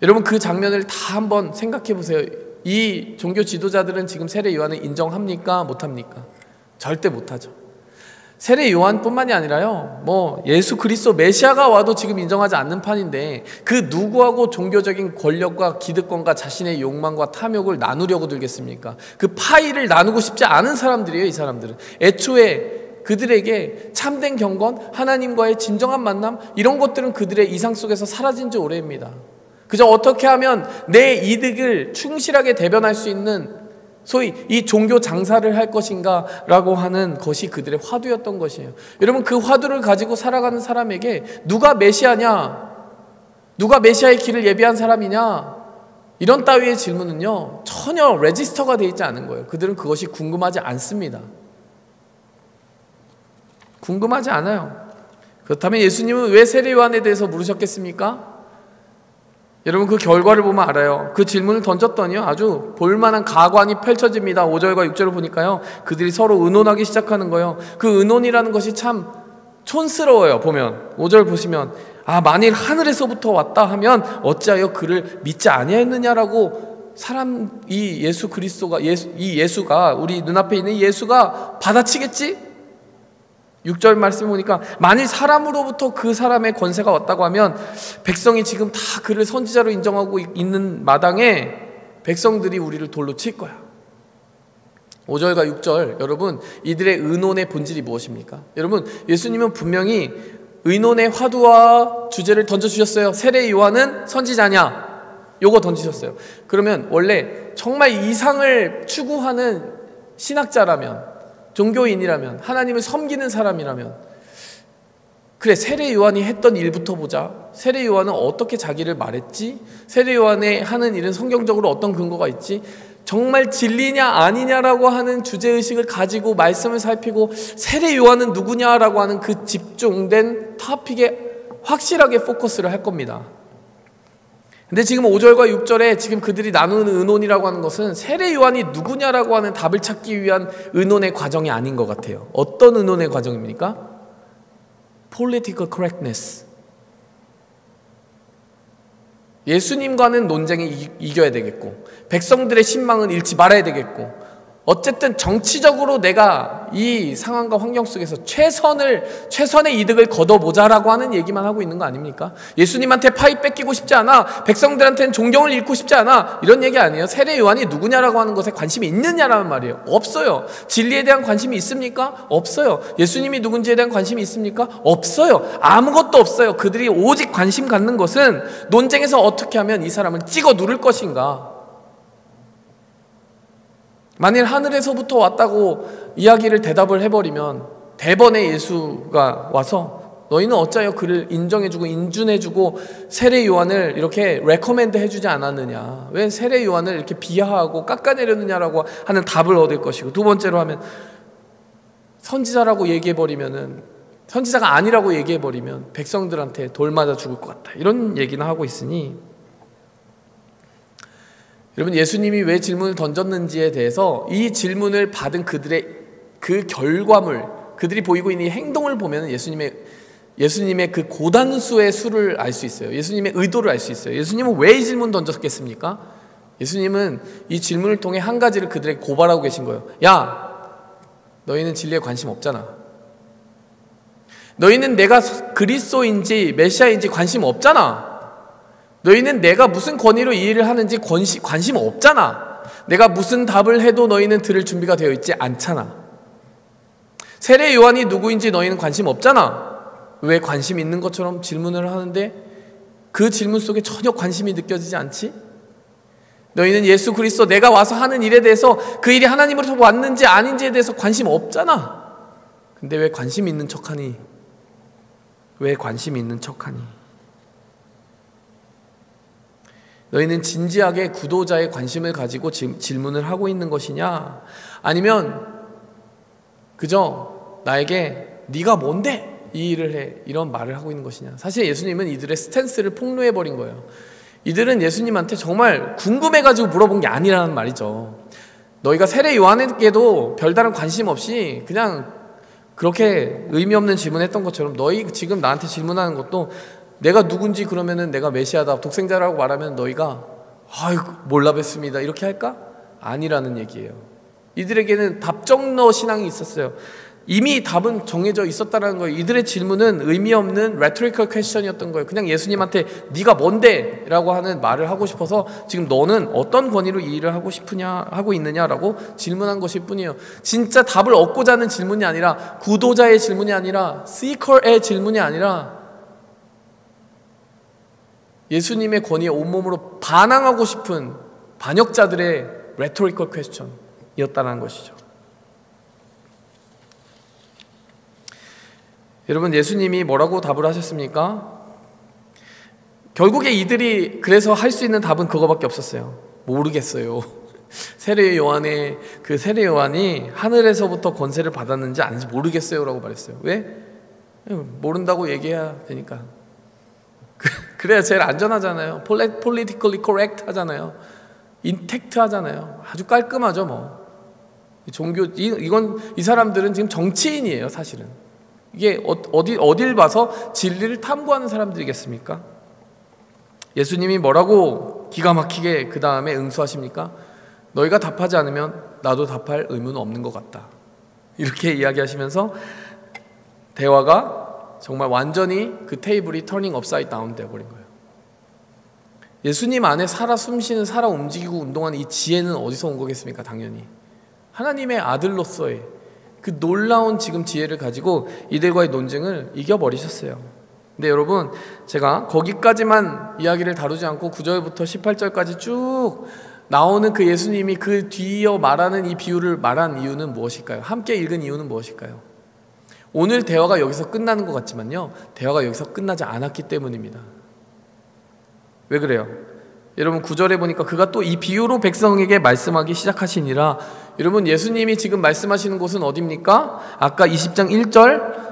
여러분, 그 장면을 다 한번 생각해 보세요. 이 종교 지도자들은 지금 세례 요한을 인정합니까? 못합니까? 절대 못하죠. 세례 요한뿐만이 아니라요, 예수 그리스도 메시아가 와도 지금 인정하지 않는 판인데 그 누구하고 종교적인 권력과 기득권과 자신의 욕망과 탐욕을 나누려고 들겠습니까? 그 파이를 나누고 싶지 않은 사람들이에요. 이 사람들은 애초에 그들에게 참된 경건, 하나님과의 진정한 만남, 이런 것들은 그들의 이상 속에서 사라진 지 오래입니다. 그저 어떻게 하면 내 이득을 충실하게 대변할 수 있는, 소위 이 종교 장사를 할 것인가 라고 하는 것이 그들의 화두였던 것이에요. 여러분, 그 화두를 가지고 살아가는 사람에게 누가 메시아냐, 누가 메시아의 길을 예비한 사람이냐, 이런 따위의 질문은요 전혀 레지스터가 되어 있지 않은 거예요. 그들은 그것이 궁금하지 않습니다. 궁금하지 않아요. 그렇다면 예수님은 왜 세례 요한에 대해서 물으셨겠습니까? 여러분, 그 결과를 보면 알아요. 그 질문을 던졌더니요 아주 볼만한 가관이 펼쳐집니다. 5절과 6절을 보니까요 그들이 서로 의논하기 시작하는 거예요. 그 의논이라는 것이 참 촌스러워요. 보면 5절 보시면, 만일 하늘에서부터 왔다 하면 어찌하여 그를 믿지 아니하였느냐라고, 이 예수 그리스도가, 이 예수가, 우리 눈앞에 있는 예수가 받아치겠지? 6절 말씀 보니까 만일 사람으로부터 그 사람의 권세가 왔다고 하면 백성이 지금 다 그를 선지자로 인정하고 있는 마당에 백성들이 우리를 돌로 칠 거야. 5절과 6절, 여러분, 이들의 의논의 본질이 무엇입니까? 여러분, 예수님은 분명히 의논의 화두와 주제를 던져주셨어요. 세례 요한은 선지자냐? 요거 던지셨어요. 그러면 원래 정말 이상을 추구하는 신학자라면, 종교인이라면, 하나님을 섬기는 사람이라면, 그래, 세례 요한이 했던 일부터 보자. 세례 요한은 어떻게 자기를 말했지? 세례 요한의 하는 일은 성경적으로 어떤 근거가 있지? 정말 진리냐 아니냐라고 하는 주제의식을 가지고 말씀을 살피고 세례 요한은 누구냐라고 하는 그 집중된 토픽에 확실하게 포커스를 할 겁니다. 근데 지금 5절과 6절에 지금 그들이 나누는 의논이라고 하는 것은 세례 요한이 누구냐라고 하는 답을 찾기 위한 의논의 과정이 아닌 것 같아요. 어떤 의논의 과정입니까? Political correctness. 예수님과는 논쟁이 이겨야 되겠고, 백성들의 신망은 잃지 말아야 되겠고, 어쨌든 정치적으로 내가 이 상황과 환경 속에서 최선의 이득을 거둬보자라고 하는 얘기만 하고 있는 거 아닙니까? 예수님한테 파이 뺏기고 싶지 않아, 백성들한테는 존경을 잃고 싶지 않아, 이런 얘기 아니에요. 세례 요한이 누구냐라고 하는 것에 관심이 있느냐라는 말이에요. 없어요. 진리에 대한 관심이 있습니까? 없어요. 예수님이 누군지에 대한 관심이 있습니까? 없어요. 아무것도 없어요. 그들이 오직 관심 갖는 것은 논쟁에서 어떻게 하면 이 사람을 찍어 누를 것인가. 만일 하늘에서부터 왔다고 이야기를 대답을 해버리면 대번에 예수가 와서 너희는 어찌하여 그를 인정해주고 인준해주고 세례 요한을 이렇게 레커멘드 해주지 않았느냐, 왜 세례 요한을 이렇게 비하하고 깎아내렸느냐라고 하는 답을 얻을 것이고, 두 번째로 하면 선지자라고 얘기해버리면은, 선지자가 아니라고 얘기해버리면 백성들한테 돌 맞아 죽을 것 같다, 이런 얘기는 하고 있으니, 여러분, 예수님이 왜 질문을 던졌는지에 대해서 이 질문을 받은 그들의 그 결과물, 그들이 보이고 있는 이 행동을 보면 예수님의 그 고단수의 수를 알 수 있어요. 예수님의 의도를 알 수 있어요. 예수님은 왜 이 질문 던졌겠습니까? 예수님은 이 질문을 통해 한 가지를 그들에게 고발하고 계신 거예요. 야, 너희는 진리에 관심 없잖아. 너희는 내가 그리스도인지 메시아인지 관심 없잖아. 너희는 내가 무슨 권위로 이 일을 하는지 관심 없잖아. 내가 무슨 답을 해도 너희는 들을 준비가 되어 있지 않잖아. 세례 요한이 누구인지 너희는 관심 없잖아. 왜 관심 있는 것처럼 질문을 하는데 그 질문 속에 전혀 관심이 느껴지지 않지? 너희는 예수 그리스도, 내가 와서 하는 일에 대해서, 그 일이 하나님으로부터 왔는지 아닌지에 대해서 관심 없잖아. 근데 왜 관심 있는 척하니? 왜 관심 있는 척하니? 너희는 진지하게 구도자의 관심을 가지고 질문을 하고 있는 것이냐? 아니면 그저 나에게 네가 뭔데 이 일을 해, 이런 말을 하고 있는 것이냐? 사실 예수님은 이들의 스탠스를 폭로해버린 거예요. 이들은 예수님한테 정말 궁금해가지고 물어본 게 아니라는 말이죠. 너희가 세례 요한에게도 별다른 관심 없이 그냥 그렇게 의미 없는 질문했던 것처럼 너희 지금 나한테 질문하는 것도 내가 누군지, 그러면은 내가 메시아다, 독생자라고 말하면 너희가 아이고 몰라 뵀습니다 이렇게 할까? 아니라는 얘기예요. 이들에게는 답정너 신앙이 있었어요. 이미 답은 정해져 있었다는 거예요. 이들의 질문은 의미 없는 rhetorical question이었던 거예요. 그냥 예수님한테 네가 뭔데? 라고 하는 말을 하고 싶어서 지금 너는 어떤 권위로 이 일을 하고 있느냐라고 질문한 것일 뿐이에요. 진짜 답을 얻고자 하는 질문이 아니라, 구도자의 질문이 아니라, seeker의 질문이 아니라 예수님의 권위에 온몸으로 반항하고 싶은 반역자들의 rhetorical question이었다는 것이죠. 여러분, 예수님이 뭐라고 답을 하셨습니까? 결국에 이들이 그래서 할 수 있는 답은 그거밖에 없었어요. 모르겠어요. 세례 요한의 그 세례 요한이 하늘에서부터 권세를 받았는지 아닌지 모르겠어요라고 말했어요. 왜? 모른다고 얘기해야 되니까. 그래야 제일 안전하잖아요. politically correct 하잖아요. intact 하잖아요. 아주 깔끔하죠, 뭐. 종교 이 사람들은 지금 정치인이에요, 사실은. 이게 어딜 봐서 진리를 탐구하는 사람들이겠습니까? 예수님이 뭐라고 기가 막히게 그 다음에 응수하십니까? 너희가 답하지 않으면 나도 답할 의무는 없는 것 같다. 이렇게 이야기하시면서 대화가 정말 완전히 그 테이블이 터닝 업사이드 다운 되어버린 거예요. 예수님 안에 살아 숨쉬는, 살아 움직이고 운동하는 이 지혜는 어디서 온 거겠습니까? 당연히 하나님의 아들로서의 그 놀라운 지금 지혜를 가지고 이들과의 논쟁을 이겨버리셨어요. 근데 여러분, 제가 거기까지만 이야기를 다루지 않고 9절부터 18절까지 쭉 나오는 그 예수님이 그 뒤이어 말하는 이 비유를 말한 이유는 무엇일까요? 함께 읽은 이유는 무엇일까요? 오늘 대화가 여기서 끝나는 것 같지만요, 대화가 여기서 끝나지 않았기 때문입니다. 왜 그래요? 여러분, 9절에 보니까 그가 또 이 비유로 백성에게 말씀하기 시작하시니라. 여러분, 예수님이 지금 말씀하시는 곳은 어디입니까? 아까 20장 1절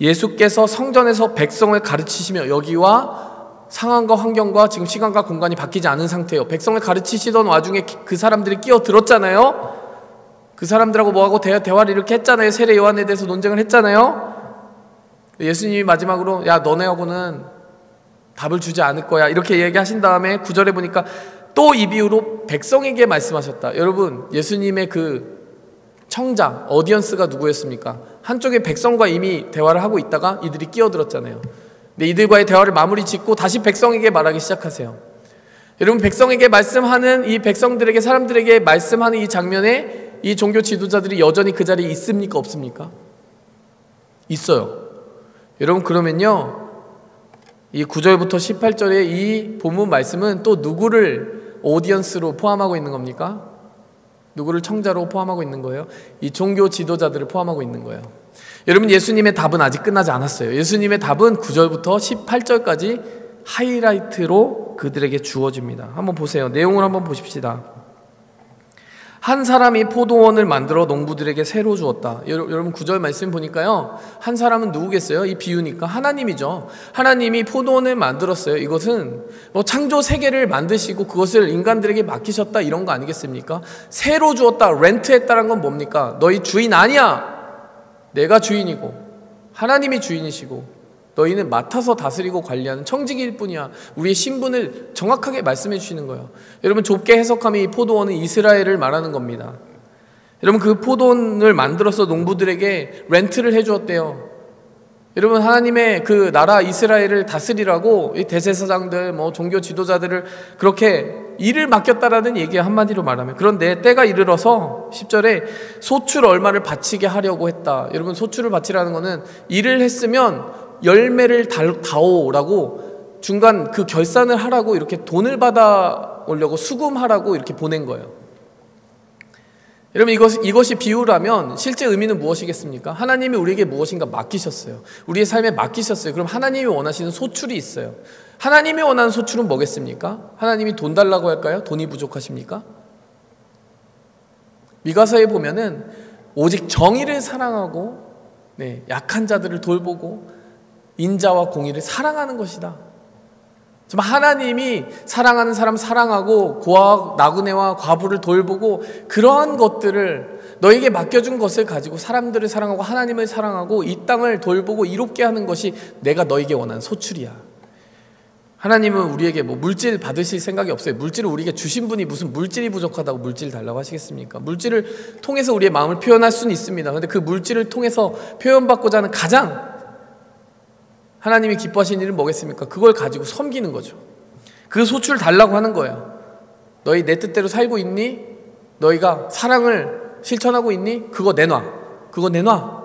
예수께서 성전에서 백성을 가르치시며, 여기와 상황과 환경과 지금 시간과 공간이 바뀌지 않은 상태예요. 백성을 가르치시던 와중에 그 사람들이 끼어들었잖아요. 그 사람들하고 뭐하고 대화를 이렇게 했잖아요. 세례 요한에 대해서 논쟁을 했잖아요. 예수님이 마지막으로 야, 너네하고는 답을 주지 않을 거야, 이렇게 얘기하신 다음에 9절에 보니까 또 이 비유로 백성에게 말씀하셨다. 여러분, 예수님의 그 청자, 어디언스가 누구였습니까? 한쪽에 백성과 이미 대화를 하고 있다가 이들이 끼어들었잖아요. 근데 이들과의 대화를 마무리 짓고 다시 백성에게 말하기 시작하세요. 여러분, 백성에게 말씀하는 이 백성들에게, 사람들에게 말씀하는 이 장면에 이 종교 지도자들이 여전히 그 자리에 있습니까? 없습니까? 있어요. 여러분, 그러면요, 이 9절부터 18절의 이 본문 말씀은 또 누구를 오디언스로 포함하고 있는 겁니까? 누구를 청자로 포함하고 있는 거예요? 이 종교 지도자들을 포함하고 있는 거예요. 여러분, 예수님의 답은 아직 끝나지 않았어요. 예수님의 답은 9절부터 18절까지 하이라이트로 그들에게 주어집니다. 한번 보세요. 내용을 한번 보십시다. 한 사람이 포도원을 만들어 농부들에게 새로 주었다. 여러분, 9절 말씀 보니까요, 한 사람은 누구겠어요? 이 비유니까 하나님이죠. 하나님이 포도원을 만들었어요. 이것은 뭐 창조 세계를 만드시고 그것을 인간들에게 맡기셨다, 이런 거 아니겠습니까? 새로 주었다, 렌트했다는 건 뭡니까? 너희 주인 아니야. 내가 주인이고 하나님이 주인이시고 너희는 맡아서 다스리고 관리하는 청지기일 뿐이야. 우리의 신분을 정확하게 말씀해 주시는 거예요. 여러분, 좁게 해석하면 이 포도원은 이스라엘을 말하는 겁니다. 여러분, 그 포도원을 만들어서 농부들에게 렌트를 해주었대요. 여러분, 하나님의 그 나라 이스라엘을 다스리라고 이 대제사장들, 뭐 종교 지도자들을 그렇게 일을 맡겼다라는 얘기, 한마디로 말하면. 그런데 때가 이르러서 10절에 소출 얼마를 바치게 하려고 했다. 여러분, 소출을 바치라는 거는 일을 했으면 열매를 다오라고 중간 그 결산을 하라고, 이렇게 돈을 받아 오려고, 수금하라고 이렇게 보낸 거예요. 여러분, 이것이 비유라면 실제 의미는 무엇이겠습니까? 하나님이 우리에게 무엇인가 맡기셨어요. 우리의 삶에 맡기셨어요. 그럼 하나님이 원하시는 소출이 있어요. 하나님이 원하는 소출은 뭐겠습니까? 하나님이 돈 달라고 할까요? 돈이 부족하십니까? 미가서에 보면은 오직 정의를 사랑하고, 약한 자들을 돌보고 인자와 공의를 사랑하는 것이다. 정말 하나님이 사랑하는 사람 사랑하고 나그네와 과부를 돌보고, 그러한 것들을 너에게 맡겨준 것을 가지고 사람들을 사랑하고 하나님을 사랑하고 이 땅을 돌보고 이롭게 하는 것이 내가 너에게 원하는 소출이야. 하나님은 우리에게 뭐 물질 받으실 생각이 없어요. 물질을 우리에게 주신 분이 무슨 물질이 부족하다고 물질 달라고 하시겠습니까? 물질을 통해서 우리의 마음을 표현할 수는 있습니다. 그런데 그 물질을 통해서 표현받고자 하는 가장 하나님이 기뻐하시는 일은 뭐겠습니까? 그걸 가지고 섬기는 거죠. 그 소출 달라고 하는 거예요. 너희 내 뜻대로 살고 있니? 너희가 사랑을 실천하고 있니? 그거 내놔. 그거 내놔.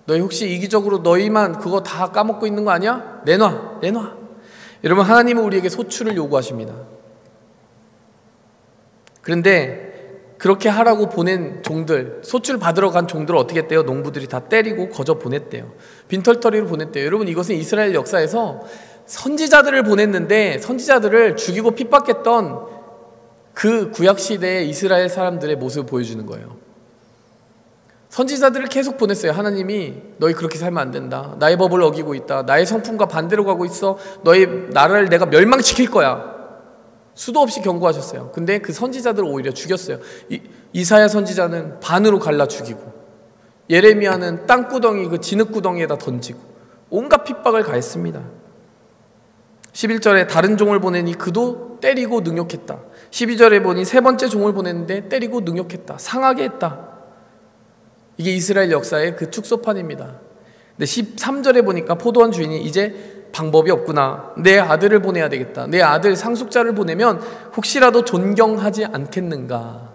너희 혹시 이기적으로 너희만 그거 다 까먹고 있는 거 아니야? 내놔. 내놔. 여러분, 하나님은 우리에게 소출을 요구하십니다. 그런데 그렇게 하라고 보낸 종들, 소출 받으러 간 종들을 어떻게 했대요? 농부들이 다 때리고 거저 보냈대요. 빈털터리로 보냈대요. 여러분, 이것은 이스라엘 역사에서 선지자들을 보냈는데 선지자들을 죽이고 핍박했던 그 구약시대의 이스라엘 사람들의 모습을 보여주는 거예요. 선지자들을 계속 보냈어요. 하나님이 너희 그렇게 살면 안 된다. 나의 법을 어기고 있다. 나의 성품과 반대로 가고 있어. 너희 나라를 내가 멸망시킬 거야. 수도 없이 경고하셨어요. 근데 그 선지자들을 오히려 죽였어요. 이사야 선지자는 반으로 갈라 죽이고, 예레미야는 땅구덩이 그 진흙구덩이에다 던지고 온갖 핍박을 가했습니다. 11절에 다른 종을 보내니 그도 때리고 능욕했다. 12절에 보니 세 번째 종을 보냈는데 때리고 능욕했다. 상하게 했다. 이게 이스라엘 역사의 그 축소판입니다. 근데 13절에 보니까 포도원 주인이 이제 방법이 없구나. 내 아들을 보내야 되겠다. 내 아들 상속자를 보내면 혹시라도 존경하지 않겠는가.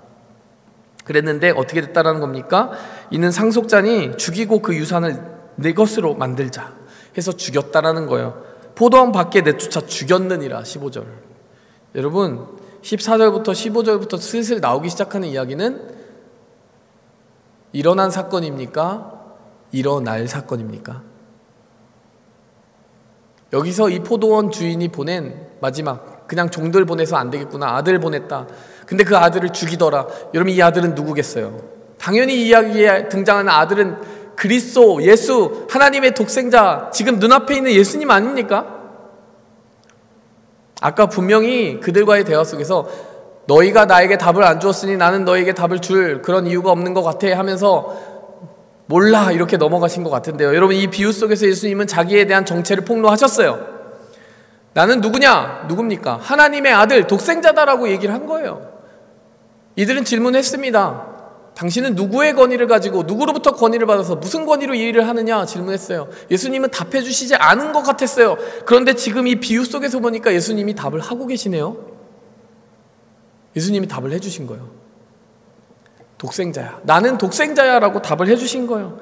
그랬는데 어떻게 됐다라는 겁니까? 이는 상속자니 죽이고 그 유산을 내 것으로 만들자 해서 죽였다라는 거예요. 포도원 밖에 내쫓아 죽였느니라. 15절. 여러분, 14절부터 15절부터 슬슬 나오기 시작하는 이야기는 일어난 사건입니까? 일어날 사건입니까? 여기서 이 포도원 주인이 보낸 마지막, 그냥 종들 보내서 안 되겠구나, 아들 보냈다. 근데 그 아들을 죽이더라. 여러분, 이 아들은 누구겠어요? 당연히 이 이야기에 등장하는 아들은 그리스도, 예수, 하나님의 독생자, 지금 눈앞에 있는 예수님 아닙니까? 아까 분명히 그들과의 대화 속에서 너희가 나에게 답을 안 주었으니 나는 너에게 답을 줄 그런 이유가 없는 것 같아 하면서 몰라 이렇게 넘어가신 것 같은데요. 여러분, 이 비유 속에서 예수님은 자기에 대한 정체를 폭로하셨어요. 나는 누구냐? 누굽니까? 하나님의 아들, 독생자다라고 얘기를 한 거예요. 이들은 질문했습니다. 당신은 누구의 권위를 가지고 누구로부터 권위를 받아서 무슨 권위로 이 일을 하느냐 질문했어요. 예수님은 답해 주시지 않은 것 같았어요. 그런데 지금 이 비유 속에서 보니까 예수님이 답을 하고 계시네요. 예수님이 답을 해주신 거예요. 독생자야. 나는 독생자야 라고 답을 해주신 거예요.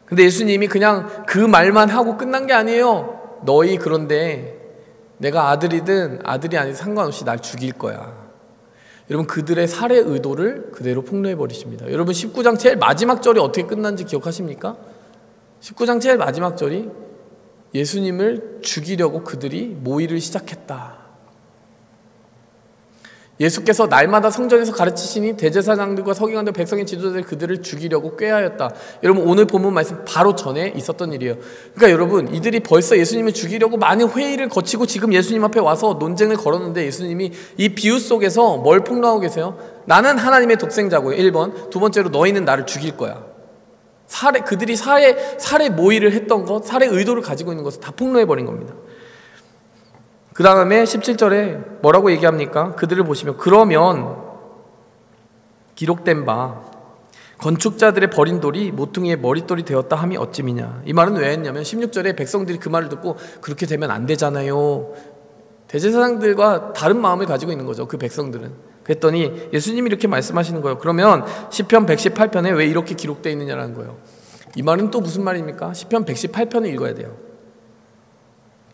근데 예수님이 그냥 그 말만 하고 끝난 게 아니에요. 너희 그런데 내가 아들이든 아들이 아니든 상관없이 날 죽일 거야. 여러분, 그들의 살해 의도를 그대로 폭로해버리십니다. 여러분, 19장 제일 마지막 절이 어떻게 끝난지 기억하십니까? 19장 제일 마지막 절이 예수님을 죽이려고 그들이 모의를 시작했다. 예수께서 날마다 성전에서 가르치시니 대제사장들과 서기관들, 백성의 지도자들이 그들을 죽이려고 꾀하였다. 여러분, 오늘 본문 말씀 바로 전에 있었던 일이에요. 그러니까 여러분, 이들이 벌써 예수님을 죽이려고 많은 회의를 거치고 지금 예수님 앞에 와서 논쟁을 걸었는데 예수님이 이 비유 속에서 뭘 폭로하고 계세요? 나는 하나님의 독생자고요. 1번. 두 번째로 너희는 나를 죽일 거야. 그들이 살해 모의를 했던 것, 살해 의도를 가지고 있는 것을 다 폭로해버린 겁니다. 그 다음에 17절에 뭐라고 얘기합니까? 그들을 보시면 그러면 기록된 바 건축자들의 버린 돌이 모퉁이의 머릿돌이 되었다 함이 어찌미냐. 이 말은 왜 했냐면 16절에 백성들이 그 말을 듣고 그렇게 되면 안 되잖아요. 대제사장들과 다른 마음을 가지고 있는 거죠. 그 백성들은. 그랬더니 예수님이 이렇게 말씀하시는 거예요. 그러면 시편 118편에 왜 이렇게 기록되어 있느냐라는 거예요. 이 말은 또 무슨 말입니까? 시편 118편을 읽어야 돼요.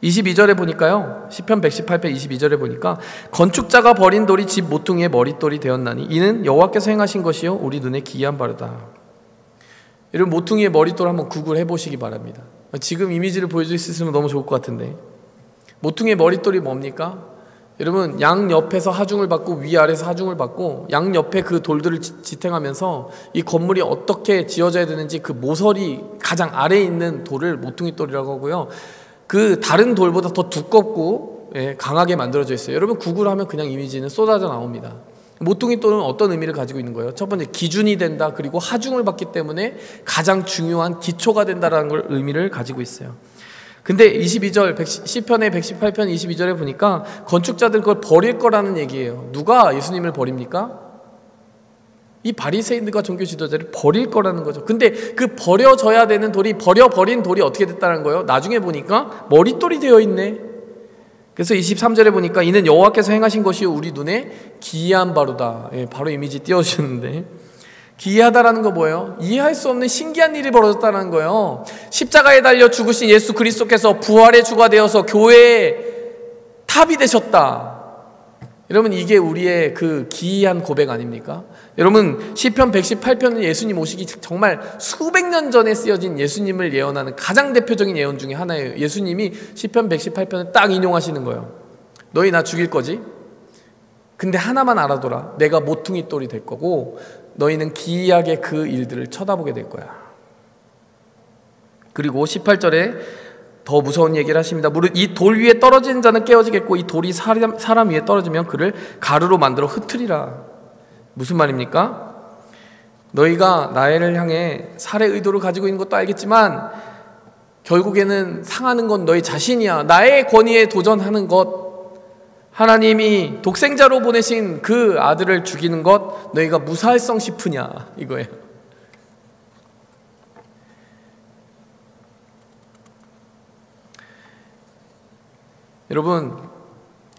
22절에 보니까요, 시편 118편 22절에 보니까 건축자가 버린 돌이 집 모퉁이의 머릿돌이 되었나니 이는 여호와께서 행하신 것이요 우리 눈에 기이한 바로다. 여러분, 모퉁이의 머릿돌 한번 구글해 보시기 바랍니다. 지금 이미지를 보여줄 수 있으면 너무 좋을 것 같은데, 모퉁이의 머릿돌이 뭡니까? 여러분, 양 옆에서 하중을 받고 위아래에서 하중을 받고 양 옆에 그 돌들을 지탱하면서 이 건물이 어떻게 지어져야 되는지 그 모서리 가장 아래에 있는 돌을 모퉁이돌이라고 하고요, 그 다른 돌보다 더 두껍고 강하게 만들어져 있어요. 여러분, 구글하면 그냥 이미지는 쏟아져 나옵니다. 모퉁이돌은 어떤 의미를 가지고 있는 거예요? 첫 번째, 기준이 된다. 그리고 하중을 받기 때문에 가장 중요한 기초가 된다라는 걸 의미를 가지고 있어요. 근데 22절 시편의 118편 22절에 보니까 건축자들 그걸 버릴 거라는 얘기예요. 누가 예수님을 버립니까? 이 바리새인들과 종교 지도자를 버릴 거라는 거죠. 근데 그 버려져야 되는 돌이, 버린 돌이 어떻게 됐다는 거예요? 나중에 보니까 머릿돌이 되어 있네. 그래서 23절에 보니까 이는 여호와께서 행하신 것이 우리 눈에 기이한 바로다. 예, 바로 이미지 띄워주셨는데, 기이하다라는 거 뭐예요? 이해할 수 없는 신기한 일이 벌어졌다는 거예요. 십자가에 달려 죽으신 예수 그리스도께서 부활의 주가 되어서 교회의 탑이 되셨다. 여러분, 이게 우리의 그 기이한 고백 아닙니까? 여러분, 시편 118편은 예수님 오시기 정말 수백 년 전에 쓰여진 예수님을 예언하는 가장 대표적인 예언 중에 하나예요. 예수님이 시편 118편을 딱 인용하시는 거예요. 너희 나 죽일 거지? 근데 하나만 알아둬라. 내가 모퉁이 돌이 될 거고 너희는 기이하게 그 일들을 쳐다보게 될 거야. 그리고 18절에 더 무서운 얘기를 하십니다. 무릇 이 돌 위에 떨어지는 자는 깨어지겠고 이 돌이 사람 위에 떨어지면 그를 가루로 만들어 흩으리라. 무슨 말입니까? 너희가 나를 향해 살해 의도를 가지고 있는 것도 알겠지만 결국에는 상하는 건 너희 자신이야. 나의 권위에 도전하는 것, 하나님이 독생자로 보내신 그 아들을 죽이는 것 너희가 무사할성 싶으냐, 이거예요. 여러분,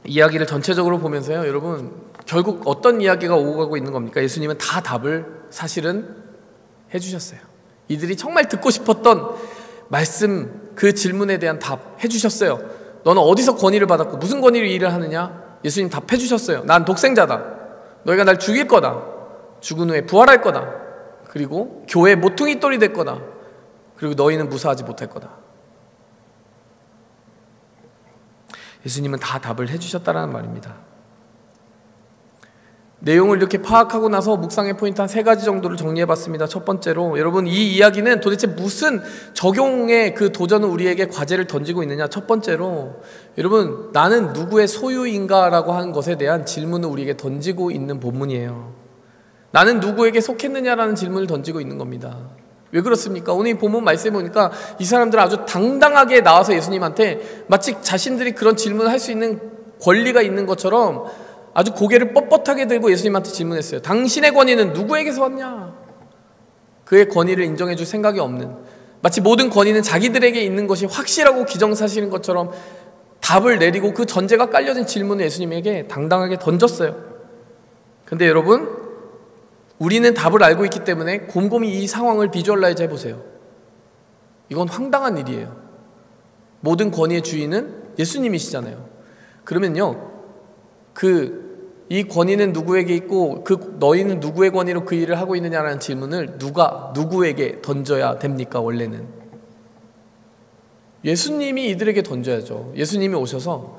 이야기를 전체적으로 보면서요, 여러분, 결국 어떤 이야기가 오고 가고 있는 겁니까? 예수님은 다 답을 사실은 해주셨어요. 이들이 정말 듣고 싶었던 말씀, 그 질문에 대한 답 해주셨어요. 너는 어디서 권위를 받았고 무슨 권위로 일을 하느냐? 예수님 답해주셨어요. 난 독생자다. 너희가 날 죽일 거다. 죽은 후에 부활할 거다. 그리고 교회 모퉁이 돌이 될 거다. 그리고 너희는 무사하지 못할 거다. 예수님은 다 답을 해주셨다는 말입니다. 내용을 이렇게 파악하고 나서 묵상의 포인트 한 3가지 정도를 정리해봤습니다. 첫 번째로, 여러분, 이 이야기는 도대체 무슨 적용의 그 도전은 우리에게 과제를 던지고 있느냐. 첫 번째로, 여러분, 나는 누구의 소유인가 라고 하는 것에 대한 질문을 우리에게 던지고 있는 본문이에요. 나는 누구에게 속했느냐라는 질문을 던지고 있는 겁니다. 왜 그렇습니까? 오늘 이 본문 말씀해 보니까 이 사람들은 아주 당당하게 나와서 예수님한테 마치 자신들이 그런 질문을 할 수 있는 권리가 있는 것처럼 아주 고개를 뻣뻣하게 들고 예수님한테 질문했어요. 당신의 권위는 누구에게서 왔냐? 그의 권위를 인정해 줄 생각이 없는, 마치 모든 권위는 자기들에게 있는 것이 확실하고 기정사실인 것처럼 답을 내리고 그 전제가 깔려진 질문을 예수님에게 당당하게 던졌어요. 근데 여러분, 우리는 답을 알고 있기 때문에 곰곰이 이 상황을 비주얼라이즈 해보세요. 이건 황당한 일이에요. 모든 권위의 주인은 예수님이시잖아요. 그러면요, 이 권위는 누구에게 있고 너희는 누구의 권위로 그 일을 하고 있느냐라는 질문을 누구에게 던져야 됩니까? 원래는 예수님이 이들에게 던져야죠. 예수님이 오셔서,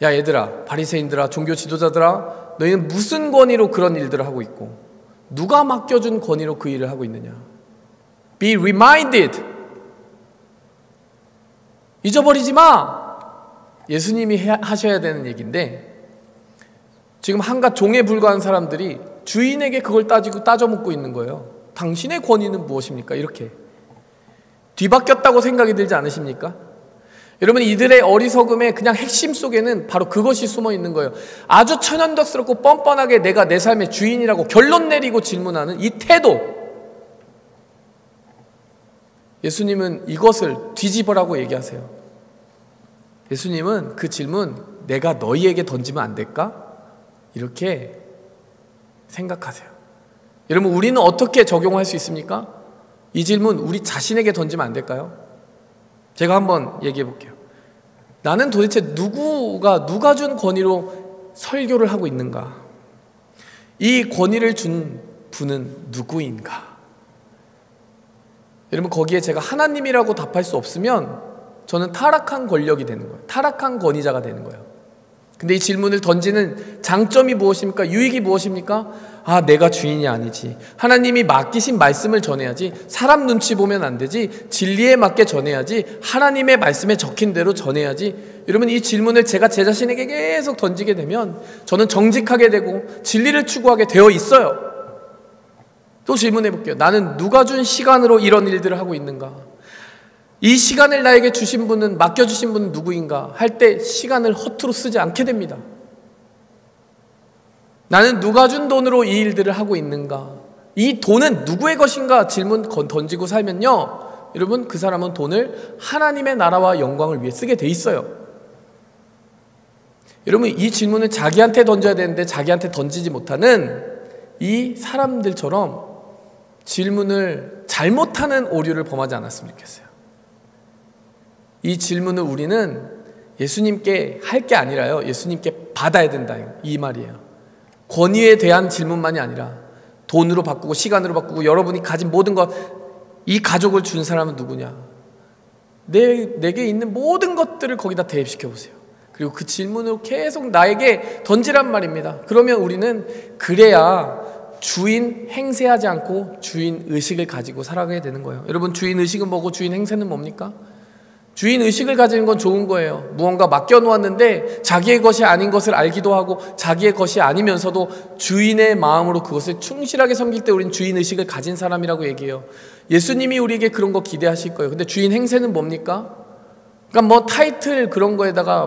야 얘들아, 바리새인들아, 종교 지도자들아, 너희는 무슨 권위로 그런 일들을 하고 있고 누가 맡겨준 권위로 그 일을 하고 있느냐. Be reminded. 잊어버리지 마. 예수님이 하셔야 되는 얘기인데 지금 한갓 종에 불과한 사람들이 주인에게 그걸 따져 묻고 있는 거예요. 당신의 권위는 무엇입니까? 이렇게 뒤바뀌었다고 생각이 들지 않으십니까? 여러분, 이들의 어리석음의 그냥 핵심 속에는 바로 그것이 숨어 있는 거예요. 아주 천연덕스럽고 뻔뻔하게 내가 내 삶의 주인이라고 결론 내리고 질문하는 이 태도. 예수님은 이것을 뒤집어라고 얘기하세요. 예수님은 그 질문, 내가 너희에게 던지면 안 될까? 이렇게 생각하세요. 여러분, 우리는 어떻게 적용할 수 있습니까? 이 질문 우리 자신에게 던지면 안 될까요? 제가 한번 얘기해 볼게요. 나는 도대체 누가 준 권위로 설교를 하고 있는가? 이 권위를 준 분은 누구인가? 여러분, 거기에 제가 하나님이라고 답할 수 없으면 저는 타락한 권력이 되는 거예요. 타락한 권위자가 되는 거예요. 근데 이 질문을 던지는 장점이 무엇입니까? 유익이 무엇입니까? 아, 내가 주인이 아니지. 하나님이 맡기신 말씀을 전해야지. 사람 눈치 보면 안 되지. 진리에 맞게 전해야지. 하나님의 말씀에 적힌 대로 전해야지. 여러분, 이 질문을 제가 제 자신에게 계속 던지게 되면 저는 정직하게 되고 진리를 추구하게 되어 있어요. 또 질문해 볼게요. 나는 누가 준 시간으로 이런 일들을 하고 있는가? 이 시간을 나에게 주신 분은, 맡겨주신 분은 누구인가 할 때 시간을 허투루 쓰지 않게 됩니다. 나는 누가 준 돈으로 이 일들을 하고 있는가? 이 돈은 누구의 것인가? 질문 던지고 살면요, 여러분, 그 사람은 돈을 하나님의 나라와 영광을 위해 쓰게 돼 있어요. 여러분, 이 질문을 자기한테 던져야 되는데 자기한테 던지지 못하는 이 사람들처럼 질문을 잘못하는 오류를 범하지 않았으면 좋겠어요. 이 질문을 우리는 예수님께 할 게 아니라요, 예수님께 받아야 된다, 이 말이에요. 권위에 대한 질문만이 아니라 돈으로 바꾸고 시간으로 바꾸고 여러분이 가진 모든 것, 이 가족을 준 사람은 누구냐? 내게 있는 모든 것들을 거기다 대입시켜 보세요. 그리고 그 질문을 계속 나에게 던지란 말입니다. 그러면 우리는 그래야 주인 행세하지 않고 주인 의식을 가지고 살아가게 되는 거예요. 여러분, 주인 의식은 뭐고 주인 행세는 뭡니까? 주인 의식을 가지는 건 좋은 거예요. 무언가 맡겨놓았는데 자기의 것이 아닌 것을 알기도 하고 자기의 것이 아니면서도 주인의 마음으로 그것을 충실하게 섬길 때 우린 주인 의식을 가진 사람이라고 얘기해요. 예수님이 우리에게 그런 거 기대하실 거예요. 근데 주인 행세는 뭡니까? 그러니까 뭐 타이틀 그런 거에다가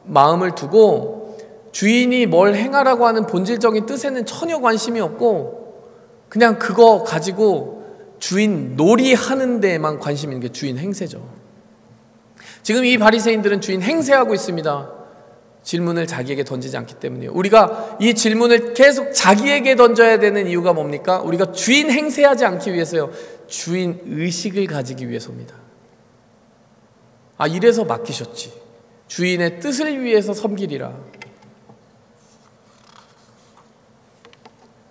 마음을 두고 주인이 뭘 행하라고 하는 본질적인 뜻에는 전혀 관심이 없고 그냥 그거 가지고 주인 놀이하는 데에만 관심 있는 게 주인 행세죠. 지금 이 바리새인들은 주인 행세하고 있습니다. 질문을 자기에게 던지지 않기 때문이에요. 우리가 이 질문을 계속 자기에게 던져야 되는 이유가 뭡니까? 우리가 주인 행세하지 않기 위해서요. 주인 의식을 가지기 위해서입니다. 아, 이래서 맡기셨지. 주인의 뜻을 위해서 섬기리라.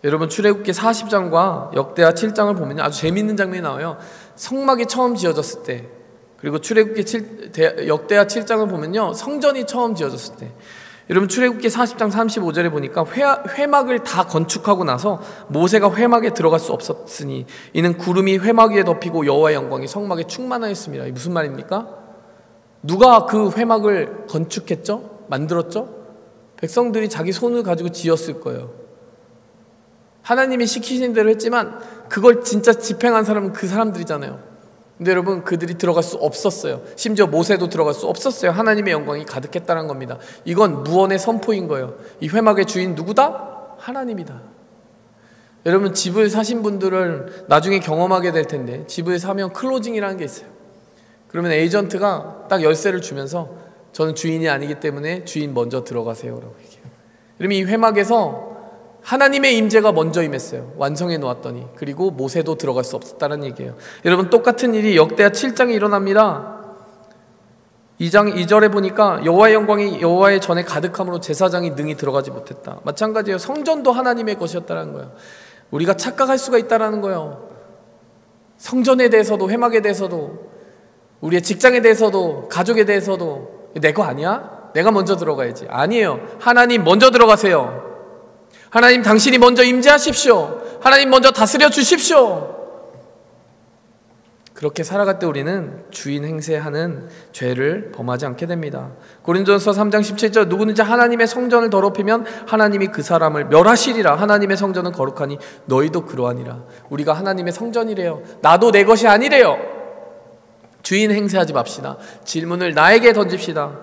여러분, 출애굽기 40장과 역대하 7장을 보면 아주 재미있는 장면이 나와요. 성막이 처음 지어졌을 때, 그리고 역대하 7장을 보면요, 성전이 처음 지어졌을 때, 여러분 출애굽기 40장 35절에 보니까 회막을 다 건축하고 나서 모세가 회막에 들어갈 수 없었으니 이는 구름이 회막 위에 덮이고 여호와의 영광이 성막에 충만하였습니다. 이게 무슨 말입니까? 누가 그 회막을 건축했죠? 만들었죠? 백성들이 자기 손을 가지고 지었을 거예요. 하나님이 시키신 대로 했지만 그걸 진짜 집행한 사람은 그 사람들이잖아요. 근데 여러분, 그들이 들어갈 수 없었어요. 심지어 모세도 들어갈 수 없었어요. 하나님의 영광이 가득했다는 겁니다. 이건 무언의 선포인 거예요. 이 회막의 주인 누구다? 하나님이다. 여러분, 집을 사신 분들을 나중에 경험하게 될 텐데, 집을 사면 클로징이라는 게 있어요. 그러면 에이전트가 딱 열쇠를 주면서 저는 주인이 아니기 때문에 주인 먼저 들어가세요 라고 얘기해요. 그러면 이 회막에서 하나님의 임재가 먼저 임했어요. 완성해 놓았더니. 그리고 모세도 들어갈 수 없었다는 얘기예요. 여러분, 똑같은 일이 역대하 7장에 일어납니다. 2장 2절에 보니까 여호와의 영광이 여호와의 전에 가득함으로 제사장이 능히 들어가지 못했다. 마찬가지예요. 성전도 하나님의 것이었다는 거예요. 우리가 착각할 수가 있다는 거예요. 성전에 대해서도, 회막에 대해서도, 우리의 직장에 대해서도, 가족에 대해서도 내 거 아니야? 내가 먼저 들어가야지. 아니에요. 하나님 먼저 들어가세요. 하나님, 당신이 먼저 임재하십시오. 하나님 먼저 다스려 주십시오. 그렇게 살아갈 때 우리는 주인 행세하는 죄를 범하지 않게 됩니다. 고린도전서 3장 17절, 누구든지 하나님의 성전을 더럽히면 하나님이 그 사람을 멸하시리라. 하나님의 성전은 거룩하니 너희도 그러하니라. 우리가 하나님의 성전이래요. 나도 내 것이 아니래요. 주인 행세하지 맙시다. 질문을 나에게 던집시다.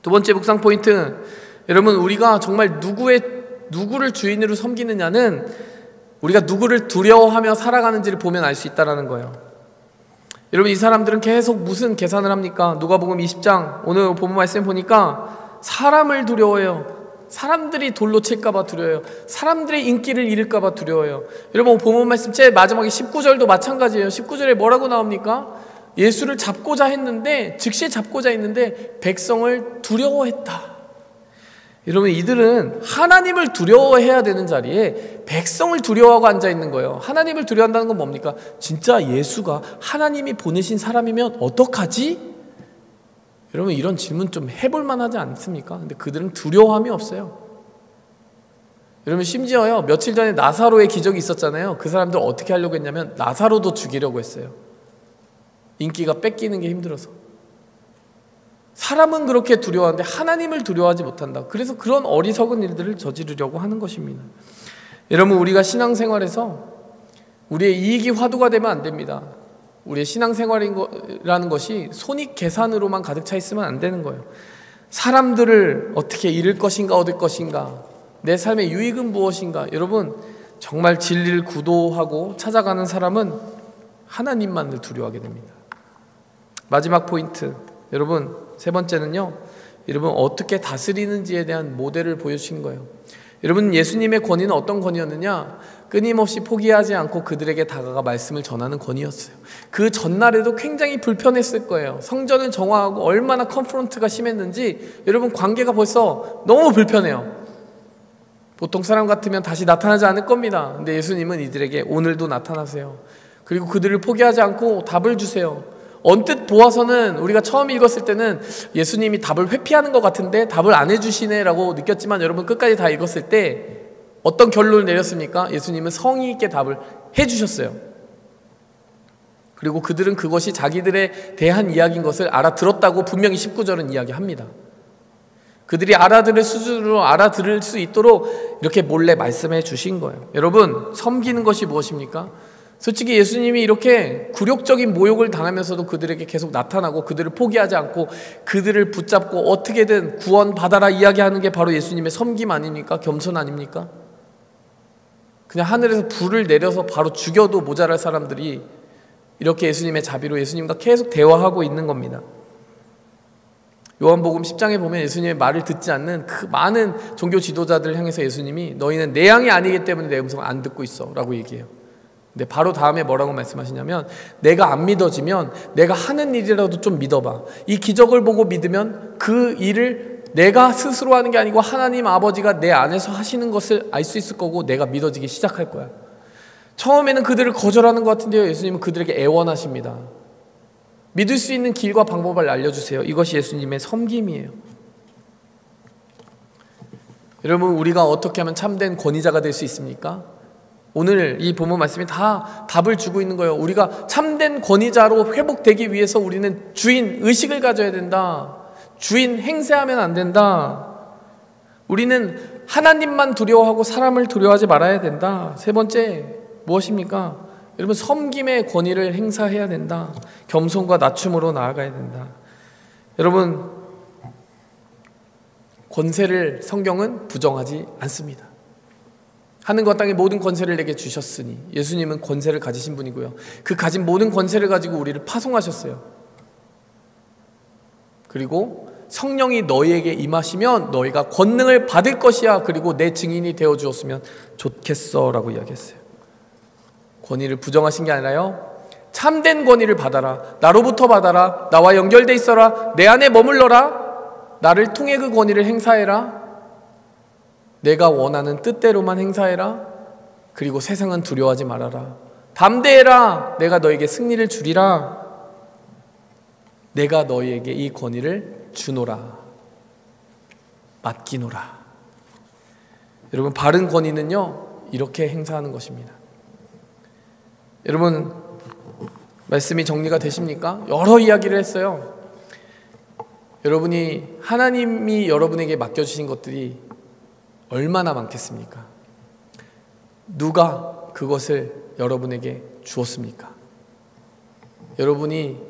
두 번째 묵상 포인트, 여러분, 우리가 정말 누구를 주인으로 섬기느냐는 우리가 누구를 두려워하며 살아가는지를 보면 알 수 있다는 거예요. 여러분, 이 사람들은 계속 무슨 계산을 합니까? 누가복음 20장 오늘 본문 말씀 보니까 사람을 두려워해요. 사람들이 돌로 칠까봐 두려워요. 사람들의 인기를 잃을까봐 두려워요. 여러분, 본문 말씀 제일 마지막에 19절도 마찬가지예요. 19절에 뭐라고 나옵니까? 예수를 잡고자 했는데, 즉시 잡고자 했는데 백성을 두려워했다. 여러분, 이들은 하나님을 두려워해야 되는 자리에 백성을 두려워하고 앉아있는 거예요. 하나님을 두려워한다는 건 뭡니까? 진짜 예수가 하나님이 보내신 사람이면 어떡하지? 여러분, 이런 질문 좀 해볼 만하지 않습니까? 근데 그들은 두려워함이 없어요. 여러분, 심지어요, 며칠 전에 나사로의 기적이 있었잖아요. 그 사람들 어떻게 하려고 했냐면 나사로도 죽이려고 했어요. 인기가 뺏기는 게 힘들어서. 사람은 그렇게 두려워하는데 하나님을 두려워하지 못한다. 그래서 그런 어리석은 일들을 저지르려고 하는 것입니다. 여러분, 우리가 신앙생활에서 우리의 이익이 화두가 되면 안 됩니다. 우리의 신앙생활이라는 것이 손익계산으로만 가득 차 있으면 안 되는 거예요. 사람들을 어떻게 잃을 것인가 얻을 것인가, 내 삶의 유익은 무엇인가. 여러분, 정말 진리를 구도하고 찾아가는 사람은 하나님만을 두려워하게 됩니다. 마지막 포인트, 여러분, 세 번째는요, 여러분 어떻게 다스리는지에 대한 모델을 보여주신 거예요. 여러분, 예수님의 권위는 어떤 권위였느냐? 끊임없이 포기하지 않고 그들에게 다가가 말씀을 전하는 권위였어요. 그 전날에도 굉장히 불편했을 거예요. 성전을 정화하고 얼마나 컨프런트가 심했는지 여러분, 관계가 벌써 너무 불편해요. 보통 사람 같으면 다시 나타나지 않을 겁니다. 근데 예수님은 이들에게 오늘도 나타나세요. 그리고 그들을 포기하지 않고 답을 주세요. 언뜻 보아서는 우리가 처음 읽었을 때는 예수님이 답을 회피하는 것 같은데 답을 안 해주시네 라고 느꼈지만, 여러분 끝까지 다 읽었을 때 어떤 결론을 내렸습니까? 예수님은 성의 있게 답을 해주셨어요. 그리고 그들은 그것이 자기들에 대한 이야기인 것을 알아들었다고 분명히 19절은 이야기합니다. 그들이 알아들을 수준으로 알아들을 수 있도록 이렇게 몰래 말씀해 주신 거예요. 여러분, 섬기는 것이 무엇입니까? 솔직히 예수님이 이렇게 굴욕적인 모욕을 당하면서도 그들에게 계속 나타나고 그들을 포기하지 않고 그들을 붙잡고 어떻게든 구원받아라 이야기하는 게 바로 예수님의 섬김 아닙니까? 겸손 아닙니까? 그냥 하늘에서 불을 내려서 바로 죽여도 모자랄 사람들이 이렇게 예수님의 자비로 예수님과 계속 대화하고 있는 겁니다. 요한복음 10장에 보면 예수님의 말을 듣지 않는 그 많은 종교 지도자들을 향해서 예수님이 너희는 내 양이 아니기 때문에 내 음성을 안 듣고 있어 라고 얘기해요. 근데 바로 다음에 뭐라고 말씀하시냐면, 내가 안 믿어지면 내가 하는 일이라도 좀 믿어봐. 이 기적을 보고 믿으면 그 일을 내가 스스로 하는 게 아니고 하나님 아버지가 내 안에서 하시는 것을 알 수 있을 거고 내가 믿어지기 시작할 거야. 처음에는 그들을 거절하는 것 같은데요, 예수님은 그들에게 애원하십니다. 믿을 수 있는 길과 방법을 알려주세요. 이것이 예수님의 섬김이에요. 여러분, 우리가 어떻게 하면 참된 권위자가 될 수 있습니까? 오늘 이 본문 말씀이 다 답을 주고 있는 거예요. 우리가 참된 권위자로 회복되기 위해서 우리는 주인 의식을 가져야 된다. 주인 행세하면 안 된다. 우리는 하나님만 두려워하고 사람을 두려워하지 말아야 된다. 세 번째, 무엇입니까? 여러분, 섬김의 권위를 행사해야 된다. 겸손과 낮춤으로 나아가야 된다. 여러분, 권세를 성경은 부정하지 않습니다. 하늘과 땅의 모든 권세를 내게 주셨으니, 예수님은 권세를 가지신 분이고요, 그 가진 모든 권세를 가지고 우리를 파송하셨어요. 그리고 성령이 너희에게 임하시면 너희가 권능을 받을 것이야. 그리고 내 증인이 되어 주었으면 좋겠어 라고 이야기했어요. 권위를 부정하신 게 아니라요, 참된 권위를 받아라. 나로부터 받아라. 나와 연결돼 있어라. 내 안에 머물러라. 나를 통해 그 권위를 행사해라. 내가 원하는 뜻대로만 행사해라. 그리고 세상은 두려워하지 말아라. 담대해라. 내가 너에게 승리를 주리라. 내가 너희에게 이 권위를 주노라. 맡기노라. 여러분, 바른 권위는요, 이렇게 행사하는 것입니다. 여러분, 말씀이 정리가 되십니까? 여러 이야기를 했어요. 여러분이 하나님이 여러분에게 맡겨주신 것들이 얼마나 많겠습니까? 누가 그것을 여러분에게 주었습니까? 여러분이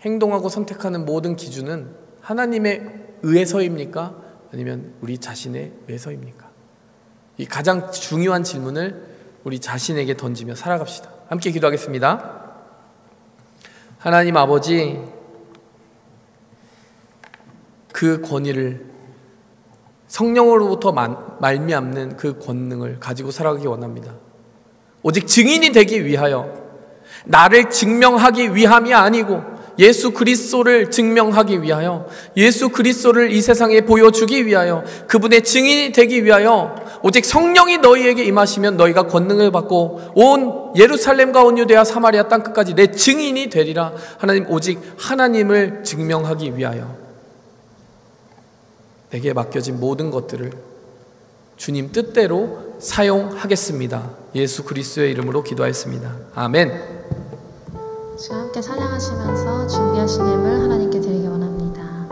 행동하고 선택하는 모든 기준은 하나님의 의에서입니까? 아니면 우리 자신의 의에서입니까? 이 가장 중요한 질문을 우리 자신에게 던지며 살아갑시다. 함께 기도하겠습니다. 하나님 아버지, 그 권위를, 성령으로부터 말미암는 그 권능을 가지고 살아가기 원합니다. 오직 증인이 되기 위하여, 나를 증명하기 위함이 아니고 예수 그리스도를 증명하기 위하여, 예수 그리스도를 이 세상에 보여주기 위하여, 그분의 증인이 되기 위하여 오직 성령이 너희에게 임하시면 너희가 권능을 받고 온 예루살렘과 온 유대와 사마리아 땅끝까지 내 증인이 되리라. 하나님, 오직 하나님을 증명하기 위하여 내게 맡겨진 모든 것들을 주님 뜻대로 사용하겠습니다. 예수 그리스도의 이름으로 기도하였습니다. 아멘. 지금 함께 찬양하시면서 준비하신 예물 하나님께 드리기 원합니다.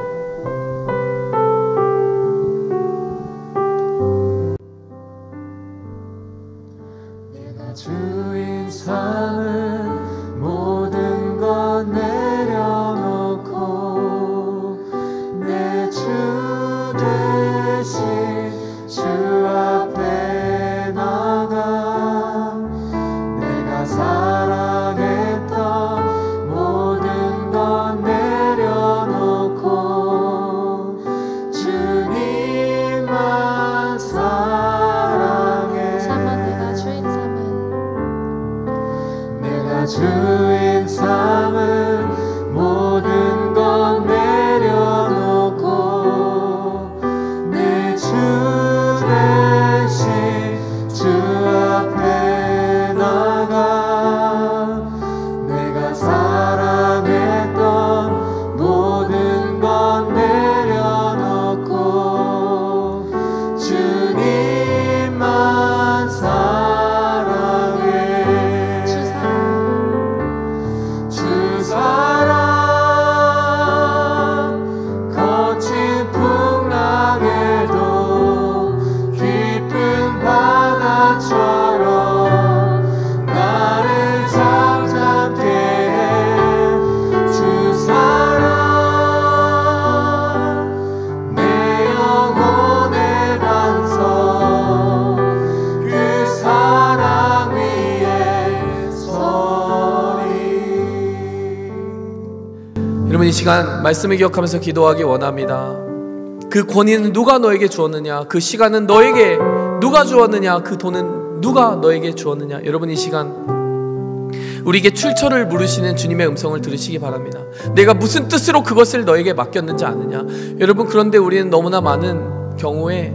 내가 주인 삼은 모든 것 내가 사랑했던 모든 건 내려놓고 주님만 사랑해. 3번 내가 주인 삼은 모든 건 내려놓고 내 주 대신 주 앞에 나가 내가 사랑했던 모든 건 내려놓고 주님만 사랑해. 주 사랑 거친 풍랑에도 깊은 바다처럼 나를 잠잠케 해. 주 사랑 내 영혼의 반석 그 사랑 위에 서리. 여러분, 이 시간 말씀을 기억하면서 기도하기 원합니다. 그 권위는 누가 너에게 주었느냐? 그 시간은 너에게 누가 주었느냐? 그 돈은 누가 너에게 주었느냐? 여러분, 이 시간 우리에게 출처를 물으시는 주님의 음성을 들으시기 바랍니다. 내가 무슨 뜻으로 그것을 너에게 맡겼는지 아느냐? 여러분, 그런데 우리는 너무나 많은 경우에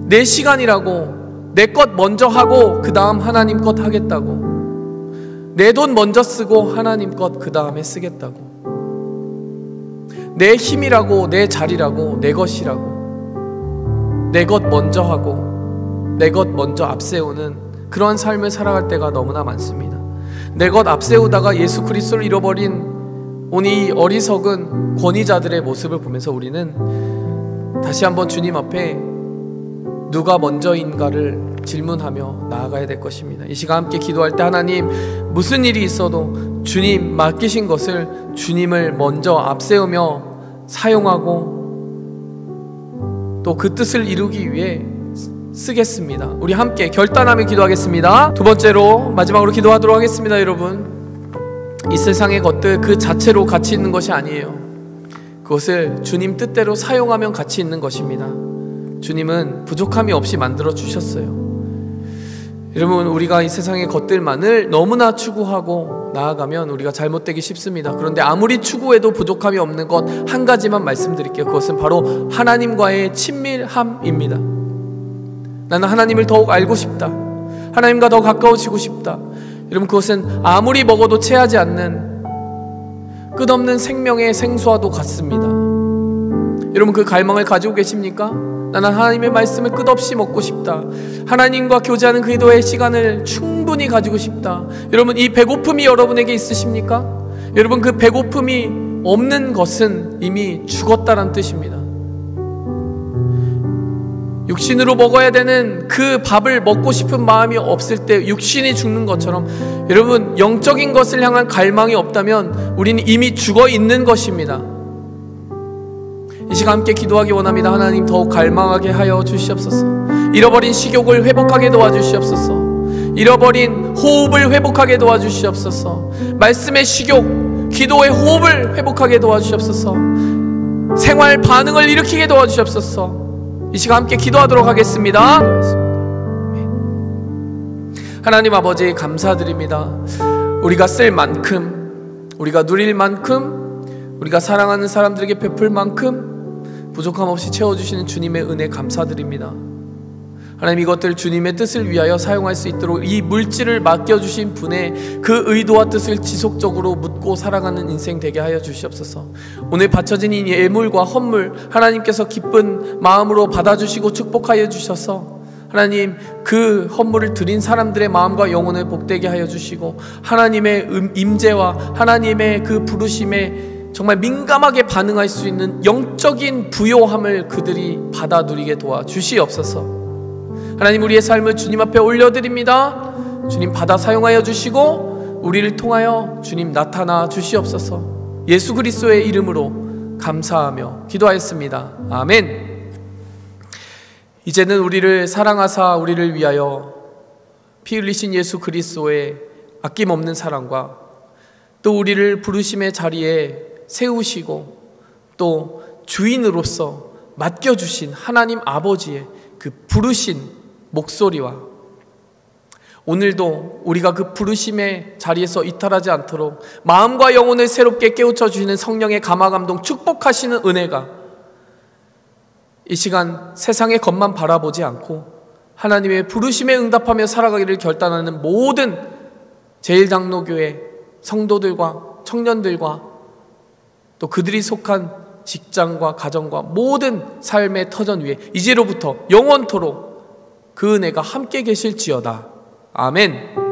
내 시간이라고 내 것 먼저 하고 그 다음 하나님 것 하겠다고, 내 돈 먼저 쓰고 하나님 것 그 다음에 쓰겠다고, 내 힘이라고 내 자리라고 내 것이라고 내 것 먼저 하고 내 것 먼저 앞세우는 그런 삶을 살아갈 때가 너무나 많습니다. 내 것 앞세우다가 예수 그리스도를 잃어버린 오늘 이 어리석은 권위자들의 모습을 보면서 우리는 다시 한번 주님 앞에 누가 먼저인가를 질문하며 나아가야 될 것입니다. 이 시간 함께 기도할 때 하나님, 무슨 일이 있어도 주님 맡기신 것을 주님을 먼저 앞세우며 사용하고 또 그 뜻을 이루기 위해 쓰겠습니다. 우리 함께 결단하며 기도하겠습니다. 두 번째로 마지막으로 기도하도록 하겠습니다. 여러분, 이 세상의 것들 그 자체로 가치 있는 것이 아니에요. 그것을 주님 뜻대로 사용하면 가치 있는 것입니다. 주님은 부족함이 없이 만들어 주셨어요. 여러분, 우리가 이 세상의 것들만을 너무나 추구하고 나아가면 우리가 잘못되기 쉽습니다. 그런데 아무리 추구해도 부족함이 없는 것 한 가지만 말씀드릴게요. 그것은 바로 하나님과의 친밀함입니다. 나는 하나님을 더욱 알고 싶다, 하나님과 더 가까워지고 싶다. 여러분, 그것은 아무리 먹어도 체하지 않는 끝없는 생명의 생수와도 같습니다. 여러분, 그 갈망을 가지고 계십니까? 나는 하나님의 말씀을 끝없이 먹고 싶다, 하나님과 교제하는 그 기도의 시간을 충분히 가지고 싶다. 여러분, 이 배고픔이 여러분에게 있으십니까? 여러분, 그 배고픔이 없는 것은 이미 죽었다란 뜻입니다. 육신으로 먹어야 되는 그 밥을 먹고 싶은 마음이 없을 때 육신이 죽는 것처럼, 여러분, 영적인 것을 향한 갈망이 없다면 우리는 이미 죽어 있는 것입니다. 이 시간 함께 기도하기 원합니다. 하나님, 더욱 갈망하게 하여 주시옵소서. 잃어버린 식욕을 회복하게 도와주시옵소서. 잃어버린 호흡을 회복하게 도와주시옵소서. 말씀의 식욕, 기도의 호흡을 회복하게 도와주시옵소서. 생활 반응을 일으키게 도와주시옵소서. 이 시간 함께 기도하도록 하겠습니다. 하나님 아버지, 감사드립니다. 우리가 쓸 만큼, 우리가 누릴 만큼, 우리가 사랑하는 사람들에게 베풀 만큼 부족함 없이 채워주시는 주님의 은혜 감사드립니다. 하나님, 이것들 주님의 뜻을 위하여 사용할 수 있도록 이 물질을 맡겨주신 분의 그 의도와 뜻을 지속적으로 묻고 살아가는 인생 되게 하여 주시옵소서. 오늘 바쳐진 이 예물과 헌물, 하나님께서 기쁜 마음으로 받아주시고 축복하여 주셔서 하나님, 그 헌물을 드린 사람들의 마음과 영혼을 복되게 하여 주시고 하나님의 임재와 하나님의 그 부르심에 정말 민감하게 반응할 수 있는 영적인 부요함을 그들이 받아 누리게 도와주시옵소서. 하나님, 우리의 삶을 주님 앞에 올려드립니다. 주님 받아 사용하여 주시고 우리를 통하여 주님 나타나 주시옵소서. 예수 그리스도의 이름으로 감사하며 기도하였습니다. 아멘. 이제는 우리를 사랑하사 우리를 위하여 피 흘리신 예수 그리스도의 아낌없는 사랑과 또 우리를 부르심의 자리에 세우시고 또 주인으로서 맡겨주신 하나님 아버지의 그 부르신 목소리와 오늘도 우리가 그 부르심의 자리에서 이탈하지 않도록 마음과 영혼을 새롭게 깨우쳐 주시는 성령의 감화감동 축복하시는 은혜가 이 시간 세상의 것만 바라보지 않고 하나님의 부르심에 응답하며 살아가기를 결단하는 모든 제일장로교회 성도들과 청년들과 또 그들이 속한 직장과 가정과 모든 삶의 터전 위에 이제로부터 영원토록 그 은혜가 함께 계실지어다. 아멘.